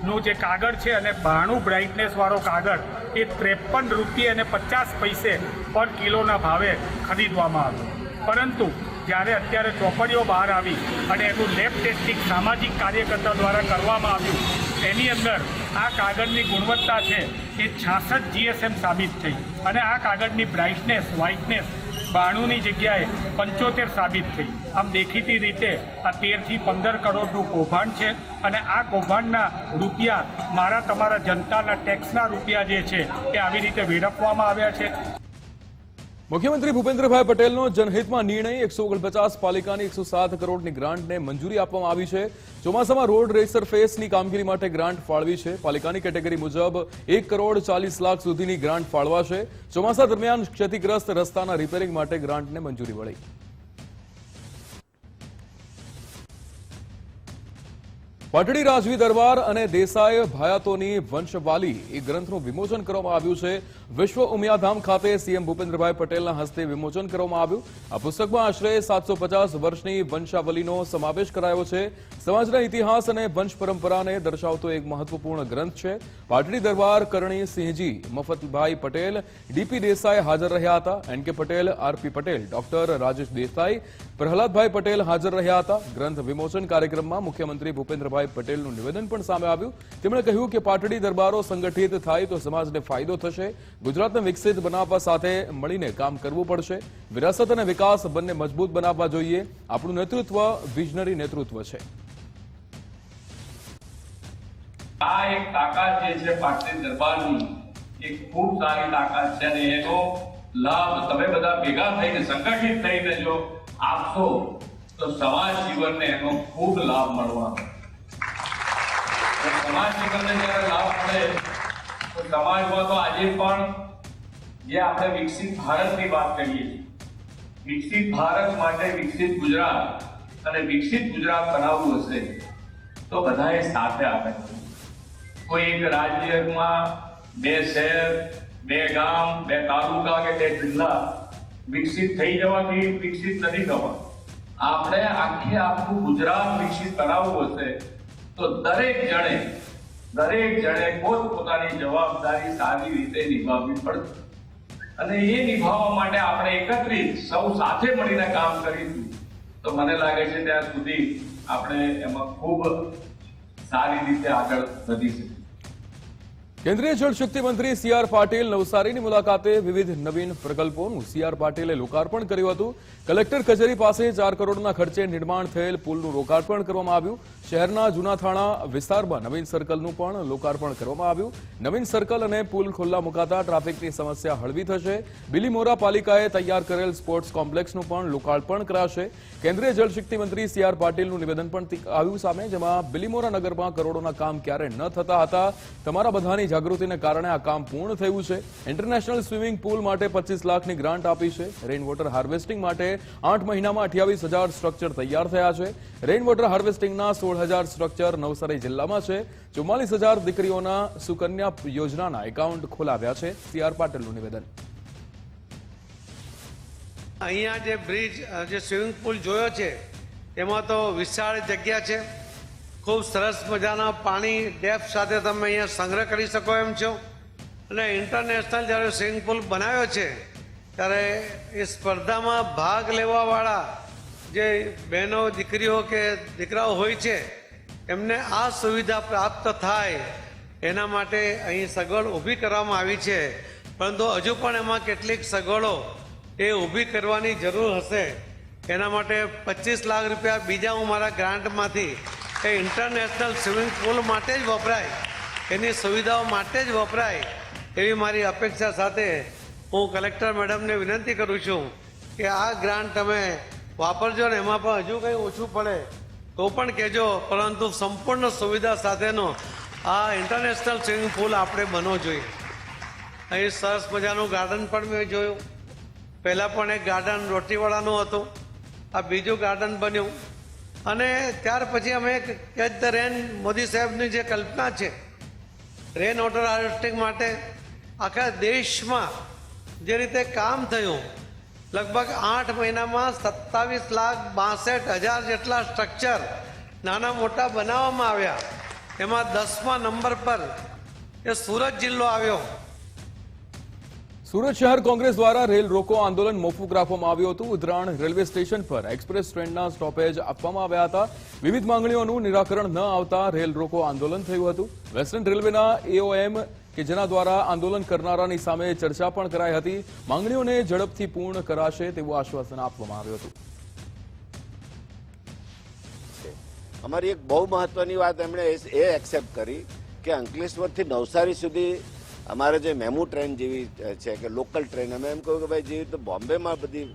નું જે કાગળ છે અને 92 બ્રાઇટનેસ વાળો કાગળ એ 53 રૂપિયા અને 50 પૈસે પર કિલોના ભાવે ખરીદવામાં આવ્યો. પરંતુ જ્યારે અત્યારે ચોપડીઓ બહાર આવી અને એનું લેબ ટેસ્ટિંગ સામાજિક કાર્યકર્તા દ્વારા કરવામાં આવ્યું, એની અંદર આ કાગળની ગુણવત્તા છે એ 66 GSM સાબિત થઈ અને આ કાગળની બ્રાઇટનેસ વ્હાઇટનેસ 92ની જગ્યાએ 75 સાબિત થઈ. આમ દેખીતી રીતે આ 13 થી 15 કરોડનું કૌભાંડ છે અને આ કૌભાંડના રૂપિયા મારા તમારા જનતાના ટેક્સના રૂપિયા જે છે એ આવી રીતે વેડફવામાં આવ્યા છે. મુખ્યમંત્રી ભૂપેન્દ્રભાઈ પટેલનો જનહિતમાં નિર્ણય 149 પાલિકાની 107 કરોડની ગ્રાન્ટને મંજૂરી આપવામાં આવી છે. ચોમાસામાં રોડ રેસરફેસની કામગીરી માટે ગ્રાન્ટ ફાળવી છે. પાલિકાની કેટેગરી મુજબ 1 કરોડ 40 લાખ સુધીની ગ્રાન્ટ ફાળવાશે. ચોમાસા દરમિયાન ક્ષતિગ્રસ્ત રસ્તાના રિપેરિંગ માટે ગ્રાન્ટને મંજૂરી મળી. પાટડી રાજવી દરબાર અને દેસાઈ ભાયાતોની વંશવાલી એ ગ્રંથનું વિમોચન કરવામાં આવ્યું છે. વિશ્વ ઉમિયાધામ ખાતે સીએમ ભૂપેન્દ્રભાઈ પટેલના હસ્તે વિમોચન કરવામાં આવ્યું. આ પુસ્તકમાં આશરે 750 વર્ષની વંશાવલીનો સમાવેશ કરાયો છે. સમાજના ઇતિહાસ અને વંશ પરંપરાને દર્શાવતો એક મહત્વપૂર્ણ ગ્રંથ છે. પાટડી દરબાર કરણી સિંહજી, મફતભાઈ પટેલ, ડીપી દેસાઈ હાજર રહ્યા હતા. NK Patel, RP Patel, doctor Rajesh Desai, Prahladbhai Patel હાજર રહ્યા હતા. ગ્રંથ વિમોચન કાર્યક્રમમાં મુખ્યમંત્રી ભૂપેન્દ્રભાઈ પટેલનું નિવેદન પણ સામે આવ્યું. તેમણે કહ્યું કે પાટડી દરબારો સંગઠિત થાય તો સમાજને ફાયદો થશે. ગુજરાતને વિકસિત બનાવવા સાથે મળીને કામ કરવું પડશે. વિરાસત અને વિકાસ બંને મજબૂત બનાવવા જોઈએ. આપણું નેતૃત્વ વિઝનરી નેતૃત્વ છે. આ એક તાકાત જે છે પાટડી દરબારની, એક ખૂબ સારી તાકાત છે અને એનો લાભ તમે બધા ભેગા થઈને સંગઠિત થઈને જો આપશો તો સમાજ જીવનને એનો ખૂબ લાભ મળવાનો. સમાજ જીવનને જ્યારે લાભ મળે તો સમાજમાં તો આજે પણ જે આપણે વિકસિત ભારતની વાત કરીએ છીએ, વિકસિત ભારત માટે વિકસિત ગુજરાત અને વિકસિત ગુજરાત બનાવવું હશે તો બધાએ સાથે આવે. કોઈ એક રાજ્યમાં 2 શહેર, 2 ગામ, 2 તાલુકા કે 2 જિલ્લા વિકસિત થઈ જવાથી વિકસિત નથી થવા. આપણે આખું ગુજરાત વિકસિત બનાવવું હશે તો દરેક જણે પોતપોતાની જવાબદારી સારી રીતે નિભાવવી પડશે અને એ નિભાવવા માટે આપણે એકત્રિત સૌ સાથે મળીને કામ કરીશું તો મને લાગે છે ત્યાં સુધી આપણે એમાં ખૂબ સારી રીતે આગળ વધી શકીએ. કેન્દ્રીય જળશક્તિ મંત્રી CR પાટીલ નવસારીની મુલાકાતે વિવિધ નવીન પ્રકલ્પોનું CR પાટીલે લોકાર્પણ કર્યું હતું. કલેક્ટર કચેરી પાસે 4 કરોડના ખર્ચે નિર્માણ થયેલ પુલનું લોકાર્પણ કરવામાં આવ્યું. શહેરના જૂના થાણા વિસ્તારમાં નવીન સર્કલનું પણ લોકાર્પણ કરવામાં આવ્યું. નવીન સર્કલ અને પુલ ખુલ્લા મુકાતા ટ્રાફિકની સમસ્યા હળવી થશે. બિલીમોરા પાલિકાએ તૈયાર કરેલ સ્પોર્ટ્સ કોમ્પ્લેક્સનું પણ લોકાર્પણ કરાશે. કેન્દ્રીય જળશક્તિ મંત્રી CR પાટીલનું નિવેદન પણ આવ્યું સામે, જેમાં બિલીમોરા નગરમાં કરોડોના કામ ક્યારે ન થતા હતા. તમારા બધાની જાગૃતિને કારણે આ કામ પૂર્ણ થયું છે. ઇન્ટરનેશનલ સ્વિમિંગ પુલ માટે 25 લાખની ગ્રાન્ટ આપી છે. રેઇન વોટર હાર્વેસ્ટિંગ માટે 8 મહિનામાં 28,000 સ્ટ્રક્ચર તૈયાર થયા છે. રેઇન વોટર હાર્વેસ્ટિંગના 16,000 સ્ટ્રક્ચર નવસારી જિલ્લામાં છે. 44,000 દીકરીઓના સુકન્યા યોજનાના એકાઉન્ટ ખોલાવ્યા છે. CR પાટીલનું નિવેદન. અહીંયા જે બ્રિજ, જે સ્વિમિંગ પુલ જોયો છે એમાં તો વિશાળ જગ્યા છે ખૂબ સરસ મજાના પાણી ડેપ સાથે તમે અહીંયા સંગ્રહ કરી શકો એમ છો. અને ઇન્ટરનેશનલ જ્યારે સ્વિમિંગ પુલ બનાવ્યો છે ત્યારે એ સ્પર્ધામાં ભાગ લેવાવાળા જે બહેનો દીકરીઓ કે દીકરાઓ હોય છે એમને આ સુવિધા પ્રાપ્ત થાય એના માટે અહીં સગવડ ઊભી કરવામાં આવી છે. પરંતુ હજુ પણ એમાં કેટલીક સગવડો એ ઊભી કરવાની જરૂર હશે. એના માટે 25 લાખ રૂપિયા બીજા હું મારા ગ્રાન્ટમાંથી એ ઇન્ટરનેશનલ સ્વિમિંગ પુલ માટે જ વપરાય, એની સુવિધાઓ માટે જ વપરાય એવી મારી અપેક્ષા સાથે હું કલેક્ટર મેડમને વિનંતી કરું છું કે આ ગ્રાન્ટ તમે વાપરજો ને એમાં પણ હજુ કંઈ ઓછું પડે તો પણ કહેજો, પરંતુ સંપૂર્ણ સુવિધા સાથેનો આ ઇન્ટરનેશનલ સ્વિમિંગ પુલ આપણે બનવો જોઈએ. અહીં સરસ મજાનું ગાર્ડન પણ મેં જોયું. પહેલાં પણ એક ગાર્ડન રોટીવાળાનું હતું, આ બીજું ગાર્ડન બન્યું. અને ત્યાર પછી અમે કેચ ધ રેન મોદી સાહેબની જે કલ્પના છે રેન વોટર હાર્વેસ્ટિંગ માટે આખા દેશમાં જે રીતે કામ થયું, લગભગ 8 મહિનામાં 27,62,000 જેટલા સ્ટ્રક્ચર નાના મોટા બનાવવામાં આવ્યા. એમાં 10મા નંબર પર એ સુરત જિલ્લો આવ્યો. સુરત શહેર કોંગ્રેસ દ્વારા રેલ રોકો આંદોલન મોકૂફ રાખવામાં આવ્યું હતું. ઉધરાણ રેલવે સ્ટેશન પર એક્સપ્રેસ ટ્રેનના સ્ટોપેજ આપવામાં આવ્યા હતા. વિવિધ માંગણીઓનું નિરાકરણ ન આવતા રેલ રોકો આંદોલન થયું હતું. વેસ્ટર્ન રેલવેના એઓએમ કે જેના દ્વારા આંદોલન કરનારાની સામે ચર્ચા પણ કરાઈ હતી. માંગણીઓને ઝડપથી પૂર્ણ કરાશે તેવું આશ્વાસન આપવામાં આવ્યું હતું. અમારી એક બહુ મહત્વની વાત એમણે એ એક્સેપ્ટ કરી કે અંકલેશ્વરથી નવસારી સુધી અમારે જે મેમુ ટ્રેન જેવી છે કે લોકલ ટ્રેન, અમે એમ કહ્યું કે ભાઈ જેવી રીતે બોમ્બેમાં બધી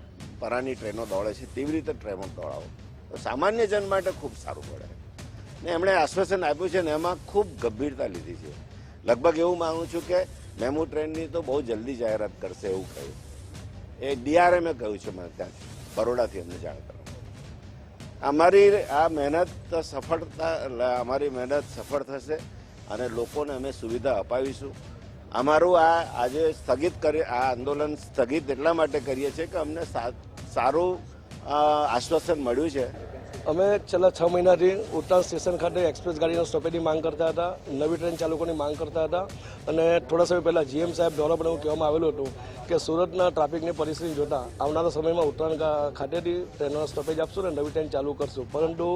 પરાની ટ્રેનો દોડે છે તેવી રીતે ટ્રેનો દોડાવો તો સામાન્ય જન માટે ખૂબ સારું પડે. ને એમણે આશ્વાસન આપ્યું છે ને એમાં ખૂબ ગંભીરતા લીધી છે. લગભગ એવું માનું છું કે મેમુ ટ્રેનની તો બહુ જલ્દી જાહેરાત કરશે એવું કહ્યું. એ ડીઆરએમે કહ્યું છે મને ત્યાંથી બરોડાથી અમને જાણ કરવા. અમારી આ મહેનત અમારી મહેનત સફળ થશે અને લોકોને અમે સુવિધા અપાવીશું. અમારું આજે સ્થગિત કરી આ આંદોલન સ્થગિત એટલા માટે કરીએ છીએ કે અમને સારું આશ્વાસન મળ્યું છે. અમે છેલ્લા 6 મહિનાથી ઉત્તરાણ સ્ટેશન ખાતે એક્સપ્રેસ ગાડીના સ્ટોપેજની માંગ કરતા હતા, નવી ટ્રેન ચાલકોની માંગ કરતા હતા. અને થોડા સમય પહેલાં જીએમ સાહેબ દ્વારા પણ એવું કહેવામાં આવેલું હતું કે સુરતના ટ્રાફિકની પરિસ્થિતિ જોતા આવનારા સમયમાં ઉત્તરાણ ખાતેથી ટ્રેનોના સ્ટોપેજ આપશું અને નવી ટ્રેન ચાલુ કરશું. પરંતુ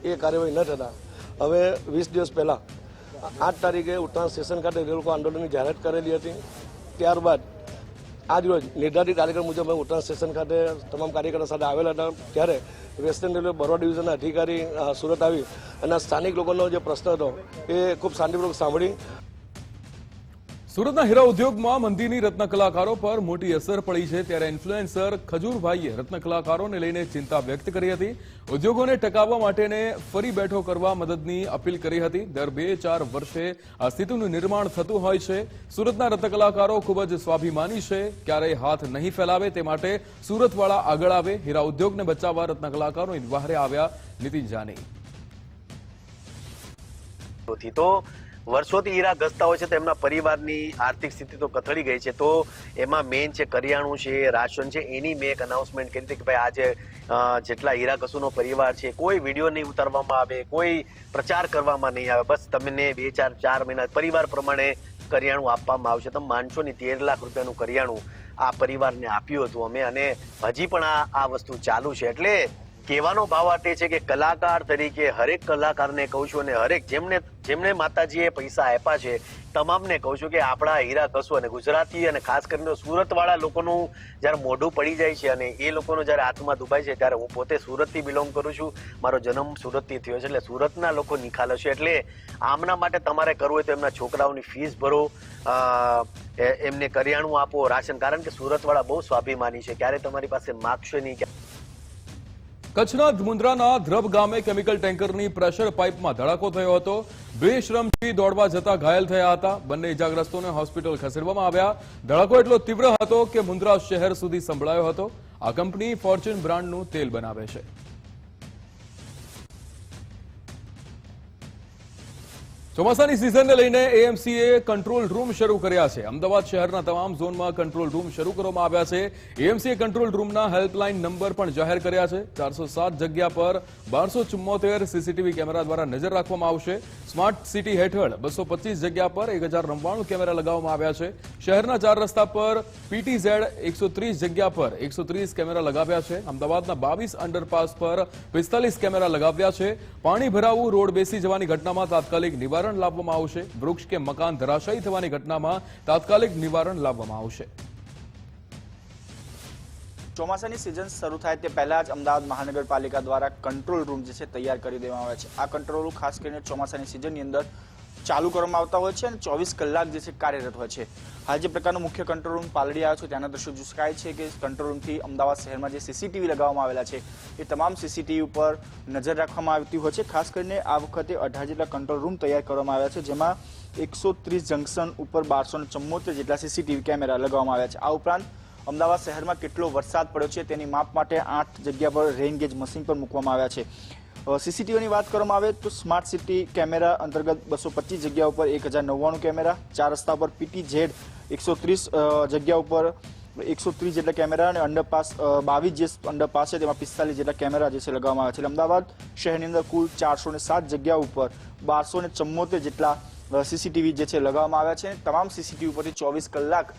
એ કાર્યવાહી ન થતાં હવે 20 દિવસ પહેલાં 8 તારીખે ઉત્તરાણ સ્ટેશન ખાતે રેલ રોકો આંદોલનની જાહેરાત કરેલી હતી. ત્યારબાદ આજ રોજ નિર્ધારિત કાર્યક્રમ મુજબ અમે ઉત્તરાણ સ્ટેશન ખાતે તમામ કાર્યકરો સાથે આવેલા હતા. ત્યારે વેસ્ટર્ન રેલવે બરોડા ડિવિઝનના અધિકારી સુરત આવી અને સ્થાનિક લોકોનો જે પ્રશ્ન હતો એ ખૂબ શાંતિપૂર્વક સાંભળી. સુરતના હીરા ઉદ્યોગમાં મંદીની રત્ન કલાકારો પર મોટી અસર પડી છે. ત્યારે ઇન્ફ્લુએન્સર ખજૂરભાઈએ રત્ન કલાકારોને લઈને ચિંતા વ્યક્ત કરી હતી. ઉદ્યોગોને ટકાવવા માટેને ફરી બેઠો કરવા મદદની અપીલ કરી હતી. દર 2-4 વર્ષે આ સ્થિતિનું નિર્માણ થતું હોય છે. સુરતના રત્ન કલાકારો ખૂબ જ સ્વાભિમાની છે, ક્યારેય હાથ નહીં ફેલાવે તે માટે સુરતવાળા આગળ આવે. હીરા ઉદ્યોગને બચાવવા રત્ન કલાકારો વહારે આવ્યા. નીતિન જાની. તો વર્ષોથી હીરા ઘસતા હોય છે, તેમના પરિવારની આર્થિક સ્થિતિ તો કથળી ગઈ છે. તો એમાં મેઇન છે કરિયાણું છે, રાશન છે. એની મેં એક અનાઉન્સમેન્ટ કરી હતી કે ભાઈ આજે જેટલા હીરા ઘસુનો પરિવાર છે કોઈ વિડીયો નહીં ઉતારવામાં આવે, કોઈ પ્રચાર કરવામાં નહીં આવે, બસ તમને 2-4 મહિના પરિવાર પ્રમાણે કરિયાણું આપવામાં આવશે. તમે માનશો નહીં 13 લાખ રૂપિયાનું કરિયાણું આ પરિવારને આપ્યું હતું અમે, અને હજી પણ આ વસ્તુ ચાલુ છે. એટલે કહેવાનો ભાવ આ છે કે કલાકાર તરીકે હરેક કલાકારને કહું છું અને હરેક જેમને માતાજીએ પૈસા આપ્યા છે તમામને કહું છું કે આપણા હીરા ઘસો. અને ગુજરાતી અને ખાસ કરીને સુરતવાળા લોકોનું જ્યારે મોઢું પડી જાય છે અને એ લોકોનો જ્યારે આત્મા દુભાય છે, ત્યારે હું પોતે સુરતથી બિલોંગ કરું છું, મારો જન્મ સુરતથી થયો છે, એટલે સુરતના લોકો નિખાલસ છે. એટલે આમના માટે તમારે કરવું હોય તો એમના છોકરાઓની ફીસ ભરો, એમને કરિયાણું આપો, રાશન. કારણ કે સુરતવાળા બહુ સ્વાભિમાની છે, ક્યારે તમારી પાસે માગશે નહીં. કચ્છના મુન્દ્રાના ધ્રબ ગામે કેમિકલ ટેન્કરની પ્રેશર પાઇપમાં ધડાકો થયો હતો. 2 શ્રમજીવી દોડવા જતા ઘાયલ થયા હતા. બંને ઇજાગ્રસ્તોને હોસ્પિટલ ખસેડવામાં આવ્યા. ધડાકો એટલો તીવ્ર હતો કે મુન્દ્રા શહેર સુધી સંભળાયો હતો. આ કંપની ફોર્ચ્યુન બ્રાન્ડનું તેલ બનાવે છે. ચોમાસાની સિઝનને લઈને એએમસીએ કંટ્રોલ રૂમ શરૂ કર્યા છે. અમદાવાદ શહેરના તમામ ઝોનમાં કંટ્રોલ રૂમ શરૂ કરવામાં આવ્યા છે. એએમસીએ કંટ્રોલ રૂમના હેલ્પલાઇન નંબર પણ જાહેર કર્યા છે. 407 જગ્યા પર 1274 સીસીટીવી કેમેરા દ્વારા નજર રાખવામાં આવશે. સ્માર્ટ સિટી હેઠળ 225 જગ્યા પર 1099 કેમેરા લગાવવામાં આવ્યા છે. શહેરના 4 રસ્તા પર પીટીઝેડ 130 જગ્યા પર 130 કેમેરા લગાવ્યા છે. અમદાવાદના 22 અંડરપાસ પર 45 કેમેરા લગાવ્યા છે. પાણી ભરાવું, રોડ બેસી જવાની ઘટનામાં તાત્કાલિક નિવારણ લાવવામાં આવશે. વૃક્ષ કે મકાન ધરાશાયી થવાની ઘટનામાં તાત્કાલિક નિવારણ લાવવામાં આવશે. ચોમાસાની સિઝન શરૂ થાય તે પહેલા જ અમદાવાદ મહાનગરપાલિકા દ્વારા કંટ્રોલ રૂમ જે છે તૈયાર કરી દેવામાં આવ્યા છે. આ કંટ્રોલ રૂમ ખાસ કરીને ચોમાસાની સિઝનની અંદર ચાલુ કરવામાં આવતા હોય છે અને 24 કલાક જે છે કાર્યરત હોય છે. હાલ જે પ્રકારનો મુખ્ય કંટ્રોલ રૂમ પાલડી આવ્યો છે ત્યાંના દ્રશ્યો જોઈ શકાય છે કે કંટ્રોલ રૂમથી અમદાવાદ શહેરમાં જે સીસીટીવી લગાવવામાં આવેલા છે એ તમામ સીસીટીવી ઉપર નજર રાખવામાં આવતી હોય છે. ખાસ કરીને આ વખતે 18 જેટલા કંટ્રોલ રૂમ તૈયાર કરવામાં આવ્યા છે, જેમાં 130 જંકશન ઉપર 1274 જેટલા સીસીટીવી કેમેરા લગાવવામાં આવ્યા છે. આ ઉપરાંત અમદાવાદ શહેરમાં કેટલો વરસાદ પડ્યો છે તેની માપ માટે 8 જગ્યા પર રેઇન ગેજ મશીન પર મૂકવામાં આવ્યા છે. સીસીટીવીની વાત કરવામાં આવે તો સ્માર્ટ સિટી કેમેરા અંતર્ગત 225 જગ્યા ઉપર 1099 કેમેરા, 4 રસ્તા પર પીટીઝેડ 130 જગ્યા ઉપર 130 જેટલા કેમેરા અને અંડરપાસ 22 જે અંડરપાસ છે તેમાં 45 જેટલા કેમેરા જે છે લગાવવામાં આવ્યા છે. અમદાવાદ શહેરની અંદર કુલ 407 જગ્યા ઉપર 1274 જેટલા સીસીટીવી જે છે લગાવવામાં આવ્યા છે. તમામ સીસીટીવી ઉપરથી 24 કલાક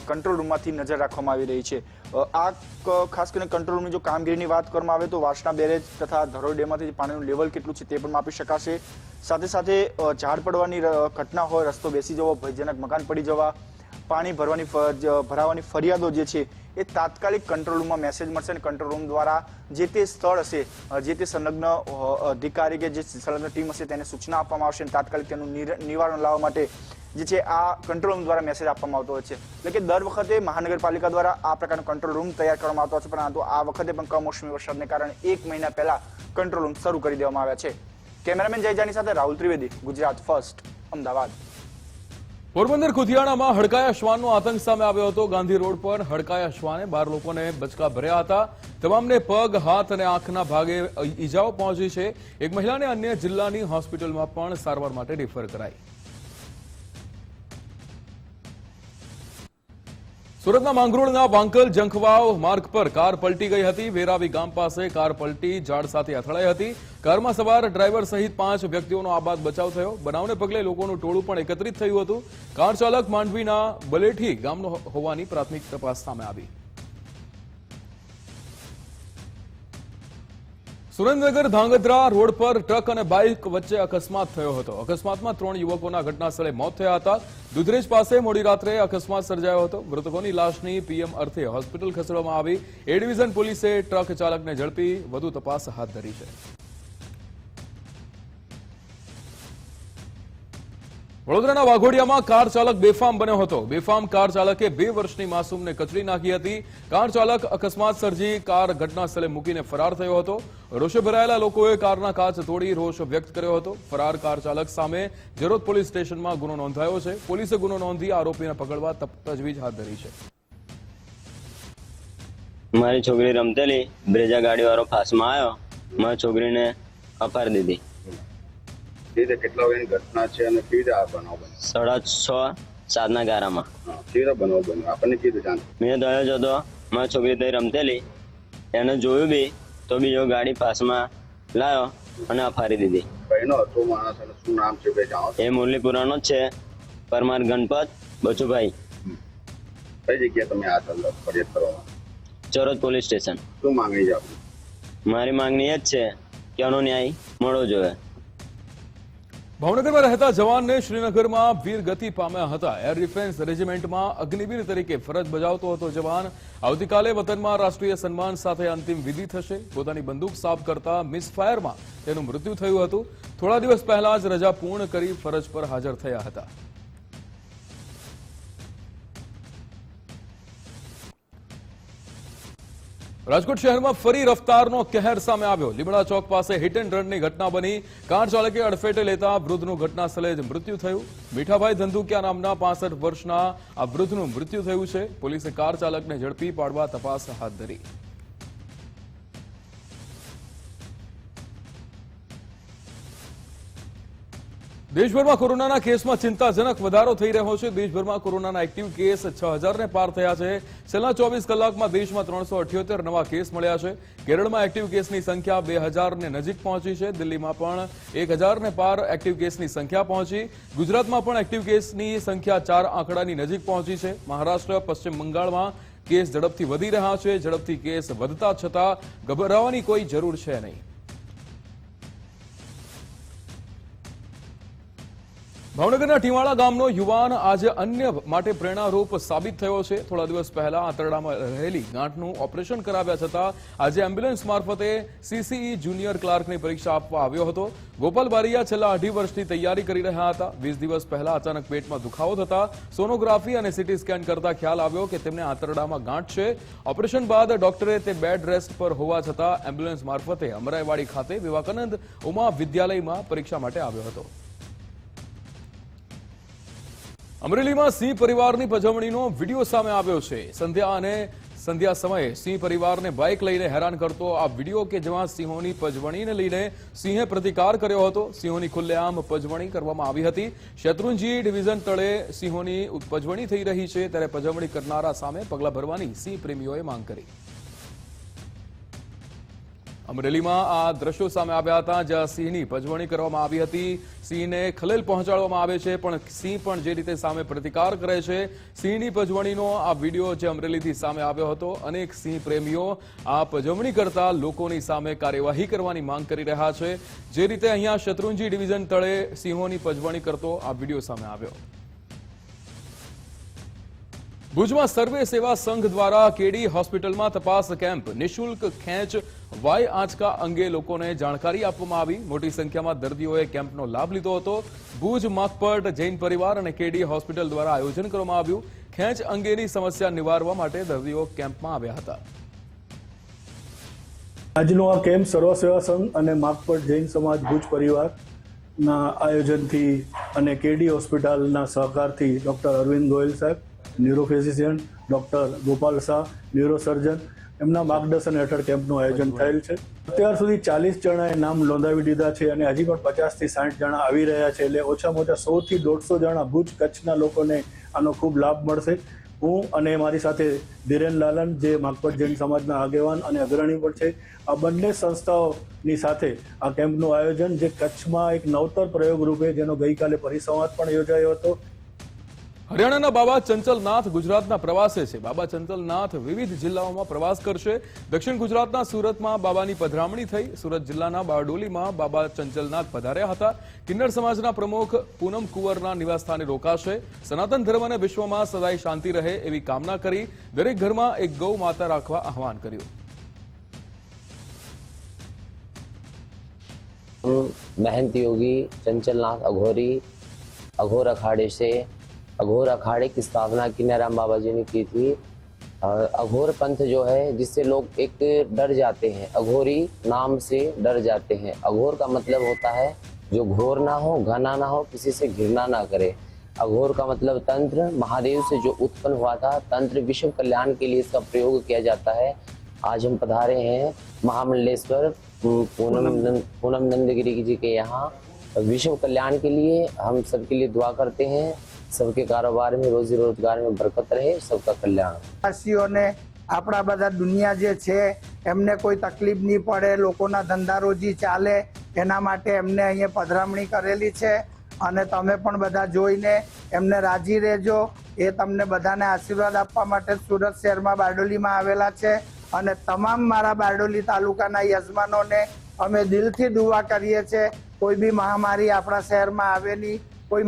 કંટ્રોલ રૂમમાંથી નજર રાખવામાં આવી રહી છે. આ ખાસ કરીને કંટ્રોલ રૂમની જો કામગીરીની વાત કરવામાં આવે તો વાસણા બેરેજ તથા ધરોઈ ડેમમાંથી પાણીનું લેવલ કેટલું છે તે પણ માપી શકાશે. સાથે સાથે ઝાડ પડવાની ઘટના હોય, રસ્તો બેસી જવો, ભયજનક મકાન પડી જવા, પાણી ભરાવાની ફરિયાદો જે છે એ તાત્કાલિક કંટ્રોલ રૂમમાં મેસેજ મળશે અને કંટ્રોલ રૂમ દ્વારા જે તે સ્થળ હશે, જે તે સંલગ્ન અધિકારી કે જે સંલગ્ન ટીમ હશે તેને સૂચના આપવામાં આવશે અને તાત્કાલિક તેનું નિવારણ લાવવા માટે જે છે આ કંટ્રોલ રૂમ દ્વારા મેસેજ આપવામાં આવતો હોય છે. એટલે કે દર વખતે મહાનગરપાલિકા દ્વારા આ પ્રકારનો કંટ્રોલ રૂમ તૈયાર કરવામાં આવતો હોય છે, પરંતુ આ વખતે પણ કમોસમી વરસાદને કારણે 1 મહિના પહેલા કંટ્રોલ રૂમ શરૂ કરી દેવામાં આવ્યા છે. કેમેરામેન જયજાની સાથે રાહુલ ત્રિવેદી, ગુજરાત ફર્સ્ટ, અમદાવાદ. પોરબંદર ખુધિયાણામાં હડકાયા શ્વાનનો આતંક સામે આવ્યો હતો. ગાંધી રોડ પર હડકાયા શ્વાને 12 લોકોને બચકા ભર્યા હતા. તમામને પગ, હાથ અને આંખના ભાગે ઈજાઓ પહોંચી છે. એક મહિલાને અન્ય જિલ્લાની હોસ્પિટલમાં પણ સારવાર માટે રિફર કરાઈ. સુરતના માંગરોળના વાંકલ જંખવાવ માર્ગ પર કાર પલટી ગઈ હતી. વેરાવી ગામ પાસે કાર પલટી ઝાડ સાથે અથડાઈ હતી. કારમાં સવાર ડ્રાઈવર સહિત 5 વ્યક્તિઓનો આબાદ બચાવ થયો. બનાવને પગલે લોકોનું ટોળું પણ એકત્રિત થયું હતું. કાર ચાલક માંડવીના બલેઠી ગામનો હોવાની પ્રાથમિક તપાસ સામે આવી. સુરેન્દ્રનગર ધાંગધ્રા રોડ પર ટ્રક અને બાઇક વચ્ચે અકસ્માત થયો હતો. અકસ્માતમાં 3 યુવકોના ઘટના સ્થળે મોત થયા હતા. દુધરેજ પાસે મોડી રાત્રે અકસ્માત સર્જાયો હતો. મૃતકોની લાશની પીએમ અર્થે હોસ્પિટલ ખસેડવામાં આવી. એ ડિવિઝન પોલીસે ટ્રક ચાલકને ઝડપી વધુ તપાસ હાથ ધરી છે. વડોદરાના વાઘોડિયામાં કાર ચાલક બેફામ બન્યો હતો. બેફામ કાર ચાલકે 2 વર્ષની માસૂમને કચડી નાખી હતી. કાર ચાલક અકસ્માત સર્જી કાર ઘટના સ્થળે મૂકીને ફરાર થયો હતો. રોષે ભરાયેલા લોકોએ કારના કાચ તોડી રોષ વ્યક્ત કર્યો હતો. ફરાર કાર ચાલક સામે જરોદ પોલીસ સ્ટેશનમાં ગુનો નોંધાયો છે. પોલીસે ગુનો નોંધી આરોપીને પકડવા તજવીજ હાથ ધરી છે. મારી છોકરી રમતેલી, બ્રેજા ગાડીવાળો ફાસમાં આવ્યો, મારી છોકરીને અપાર દીધી. કેટલા વાગ્યાની ઘટના છે અને કેવી રીતે આ બનાવ બન્યો? 6:30-7 ગારામાં. કેવી રીતે બનાવ બન્યો આપણને કેવી રીતે જાણ? મેં દયો જ હતો, મારી છોકરી તઈ રમતેલી, એને જોયું બી તો બીજો ગાડી પાસમાં લાયો અને અફારી દીધી. કઈનો હતો માણસ અને શું નામ છે ભાઈ જાણો? એ મુરલીપુરાનો જ છે, પરમાર ગણપત બચુભાઈ. કઈ જગ્યાએ તમે આ ફરિયાદ કરવામાં? ચરોદ પોલીસ સ્ટેશન. શું માંગણી છે આપની? મારી માંગણી એ જ છે કે આનો ન્યાય મળવો જોઈએ. ભાવનગરમાં રહેતા જવાનને શ્રીનગરમાં વીર ગતિ પામ્યા હતા. એર ડિફેન્સ રેજિમેન્ટમાં અગ્નિવીર તરીકે ફરજ બજાવતો હતો જવાન. આવતીકાલે વતનમાં રાષ્ટ્રીય સન્માન સાથે અંતિમ વિધિ થશે. પોતાની બંદૂક સાફ કરતા મિસફાયરમાં તેનું મૃત્યુ થયું હતું. થોડા દિવસ પહેલા જ રજા પૂર્ણ કરી ફરજ પર હાજર થયા હતા. રાજકોટ શહેરમાં ફરી રફતારનો કહેર સામે આવ્યો. લીમડા ચોક પાસે હિટ એન્ડ રનની ઘટના બની. કાર ચાલકે અડફેટે લેતા વૃદ્ધનું ઘટના સ્થળે જ મૃત્યુ થયું. મીઠાભાઈ ધંધુકિયા નામના 65 વર્ષના આ વૃદ્ધનું મૃત્યુ થયું છે. પોલીસે કાર ચાલકને ઝડપી પાડવા તપાસ હાથ ધરી. દેશભરમાં કોરોનાના કેસમાં ચિંતાજનક વધારો થઈ રહ્યો છે. દેશભરમાં કોરોનાના એક્ટિવ કેસ 6000 ને પાર થયા છે. છેલ્લા 24 કલાકમાં દેશમાં 378 નવા કેસ મળ્યા છે. કેરળમાં એક્ટિવ કેસની સંખ્યા 2000 ને નજીક પહોંચી છે. દિલ્હીમાં પણ 1000 ને પાર એક્ટિવ કેસની સંખ્યા પહોંચી. ગુજરાતમાં પણ એક્ટિવ કેસની સંખ્યા 4 આંકડાની નજીક પહોંચી છે. મહારાષ્ટ્ર, પશ્ચિમ બંગાળમાં કેસ ઝડપથી વધી રહ્યા છે. ઝડપથી કેસ વધતા છતાં ગભરાવાની કોઈ જરૂર છે નહીં. ભાવનગરના ટીવાળા ગામનો યુવાન આજે અન્ય માટે પ્રેરણારૂપ સાબિત થયો છે. થોડા દિવસ પહેલા આંતરડામાં રહેલી ગાંઠનું ઓપરેશન કરાવ્યા છતાં આજે એમ્બ્યુલન્સ મારફતે સીસીઈ જુનિયર ક્લાર્કની પરીક્ષા આપવા આવ્યો હતો. ગોપાલ બારિયા છેલ્લા 2.5 વર્ષથી તૈયારી કરી રહ્યા હતા. 20 દિવસ પહેલા અચાનક પેટમાં દુખાવો થતા સોનોગ્રાફી અને સીટી સ્કેન કરતા ખ્યાલ આવ્યો કે તેમને આંતરડામાં ગાંઠ છે. ઓપરેશન બાદ ડોક્ટરે તે બેડ રેસ્ટ પર હોવા છતાં એમ્બ્યુલન્સ મારફતે અમરાઈવાડી ખાતે વિવેકાનંદ ઉમા વિદ્યાલયમાં પરીક્ષા માટે આવ્યો હતો. અમરેલીમાં સિંહ પરિવારની પજવણીનો વિડીયો સામે આવ્યો છે. સંધ્યા સમયે સિંહ પરિવારને બાઇક લઈને હેરાન કરતો આ વિડીયો કે જેમાં સિંહોની પજવણીને લઈને સિંહે પ્રતિકાર કર્યો હતો. સિંહોની ખુલ્લેઆમ પજવણી કરવામાં આવી હતી. શેત્રુંજી ડિવિઝન તળે સિંહોની પજવણી થઈ રહી છે ત્યારે પજવણી કરનારા સામે પગલાં ભરવાની સિંહ પ્રેમીઓએ માંગ કરી. અમરેલીમાં આ દ્રશ્યો સામે આવ્યા હતા જ્યાં સિંહની પજવણી કરવામાં આવી હતી. સિંહને ખલેલ પહોંચાડવામાં આવે છે પણ સિંહ પણ જે રીતે સામે પ્રતિકાર કરે છે. સિંહની પજવણીનો આ વિડીયો જે અમરેલીથી સામે આવ્યો હતો. અનેક સિંહ પ્રેમીઓ આ પજવણી કરતા લોકોની સામે કાર્યવાહી કરવાની માંગ કરી રહ્યા છે. જે રીતે અહીંયા શત્રુંજી ડિવિઝન તળે સિંહોની પજવણી કરતો આ વિડીયો સામે આવ્યો. ભુજમાં સર્વે સેવા સંઘ દ્વારા કેડી હોસ્પિટલમાં તપાસ કેમ્પ નિઃશુલ્ક ખેંચ વાય આંચકા અંગે લોકોને જાણકારી આપવામાં આવી. મોટી સંખ્યામાં દર્દીઓએ કેમ્પનો લાભ લીધો હતો. ભુજ માકપટ જૈન પરિવાર અને કેડી હોસ્પિટલ દ્વારા આયોજન કરવામાં આવ્યું. ખેંચ અંગેની સમસ્યા નિવારવા માટે દર્દીઓ કેમ્પમાં આવ્યા હતા. આજનો આ કેમ્પ સર્વ સેવા સંઘ અને માકપટ જૈન સમાજ ભુજ પરિવારના આયોજનથી અને કેડી હોસ્પિટલના સહકારથી ડોક્ટર અરવિંદ ગોયલ સાહેબ, ન્યુરોફિઝિશિયન, ડોક્ટર ગોપાલ શાહ, ન્યુરોસર્જન, એમના માર્ગદર્શન હેઠળ કેમ્પનું આયોજન થયેલ છે. અત્યાર સુધી 40 જણાએ નામ નોંધાવી દીધા છે અને હજી પણ 50 થી 60 જણા આવી રહ્યા છે. એટલે ઓછામાં ઓછા 100 થી 150 જણા ભુજ કચ્છના લોકોને આનો ખૂબ લાભ મળશે. હું અને મારી સાથે ધીરેન લાલન જે માકપટ જૈન સમાજના આગેવાન અને અગ્રણી પણ છે, આ બંને સંસ્થાઓની સાથે આ કેમ્પનું આયોજન જે કચ્છમાં એક નવતર પ્રયોગ રૂપે જેનો ગઈકાલે પરિસંવાદ પણ યોજાયો હતો. હરિયાણાના બાબા ચંચલનાથ ગુજરાતના પ્રવાસે છે. બાબા ચંચલનાથ વિવિધ જિલ્લાઓમાં પ્રવાસ કરશે. દક્ષિણ ગુજરાતના સુરતમાં બાબાની પધરામણી થઈ. સુરત જિલ્લાના બારડોલીમાં બાબા ચંચલનાથ પધાર્યા હતા. કિન્નર સમાજના પ્રમુખ પૂનમ કુંવરના નિવાસસ્થાને રોકાશે. સનાતન ધર્મ અને વિશ્વમાં સદાય શાંતિ રહે એવી કામના કરી. દરેક ઘરમાં એક ગૌ માતા રાખવા આહવાન કર્યું. महंत योगी चंचलनाथ अघोर अखाड़े से अघोर अखाड़े की स्थापना किन्नराम बाबा जी ने की थी. अघोर पंथ जो है जिससे लोग एक डर जाते हैं, अघोरी नाम से डर जाते हैं. अघोर का मतलब होता है जो घोर ना हो, घना ना हो, किसी से घृणा ना करे. अघोर का मतलब तंत्र, महादेव से जो उत्पन्न हुआ था तंत्र, विश्व कल्याण के लिए इसका प्रयोग किया जाता है. आज हम पधारे हैं महामंडलेश्वर पूनम नंदगिरी जी के यहाँ. विश्व कल्याण के लिए हम सबके लिए दुआ करते हैं. सबके कारोबार में, रोजी रोजगार में बरकत रहे, सबका कल्याण. વાસીઓને આપણા બધા દુનિયા જે છે એમને કોઈ તકલીફ નહીં પડે, લોકોના ધંધા રોજી ચાલે એના માટે એમને અહીંયા પધરામણી કરેલી છે અને તમે પણ બધા જોઈને એમને રાજી રહેજો. એ તમને બધાને આશીર્વાદ આપવા માટે સુરત શહેરમાં બારડોલીમાં આવેલા છે અને તમામ મારા બારડોલી તાલુકાના યજમાનોને અમે દિલથી દુઆ કરીએ છીએ કોઈ બી મહામારી આપણા શહેરમાં આવે નહીં. કોઈ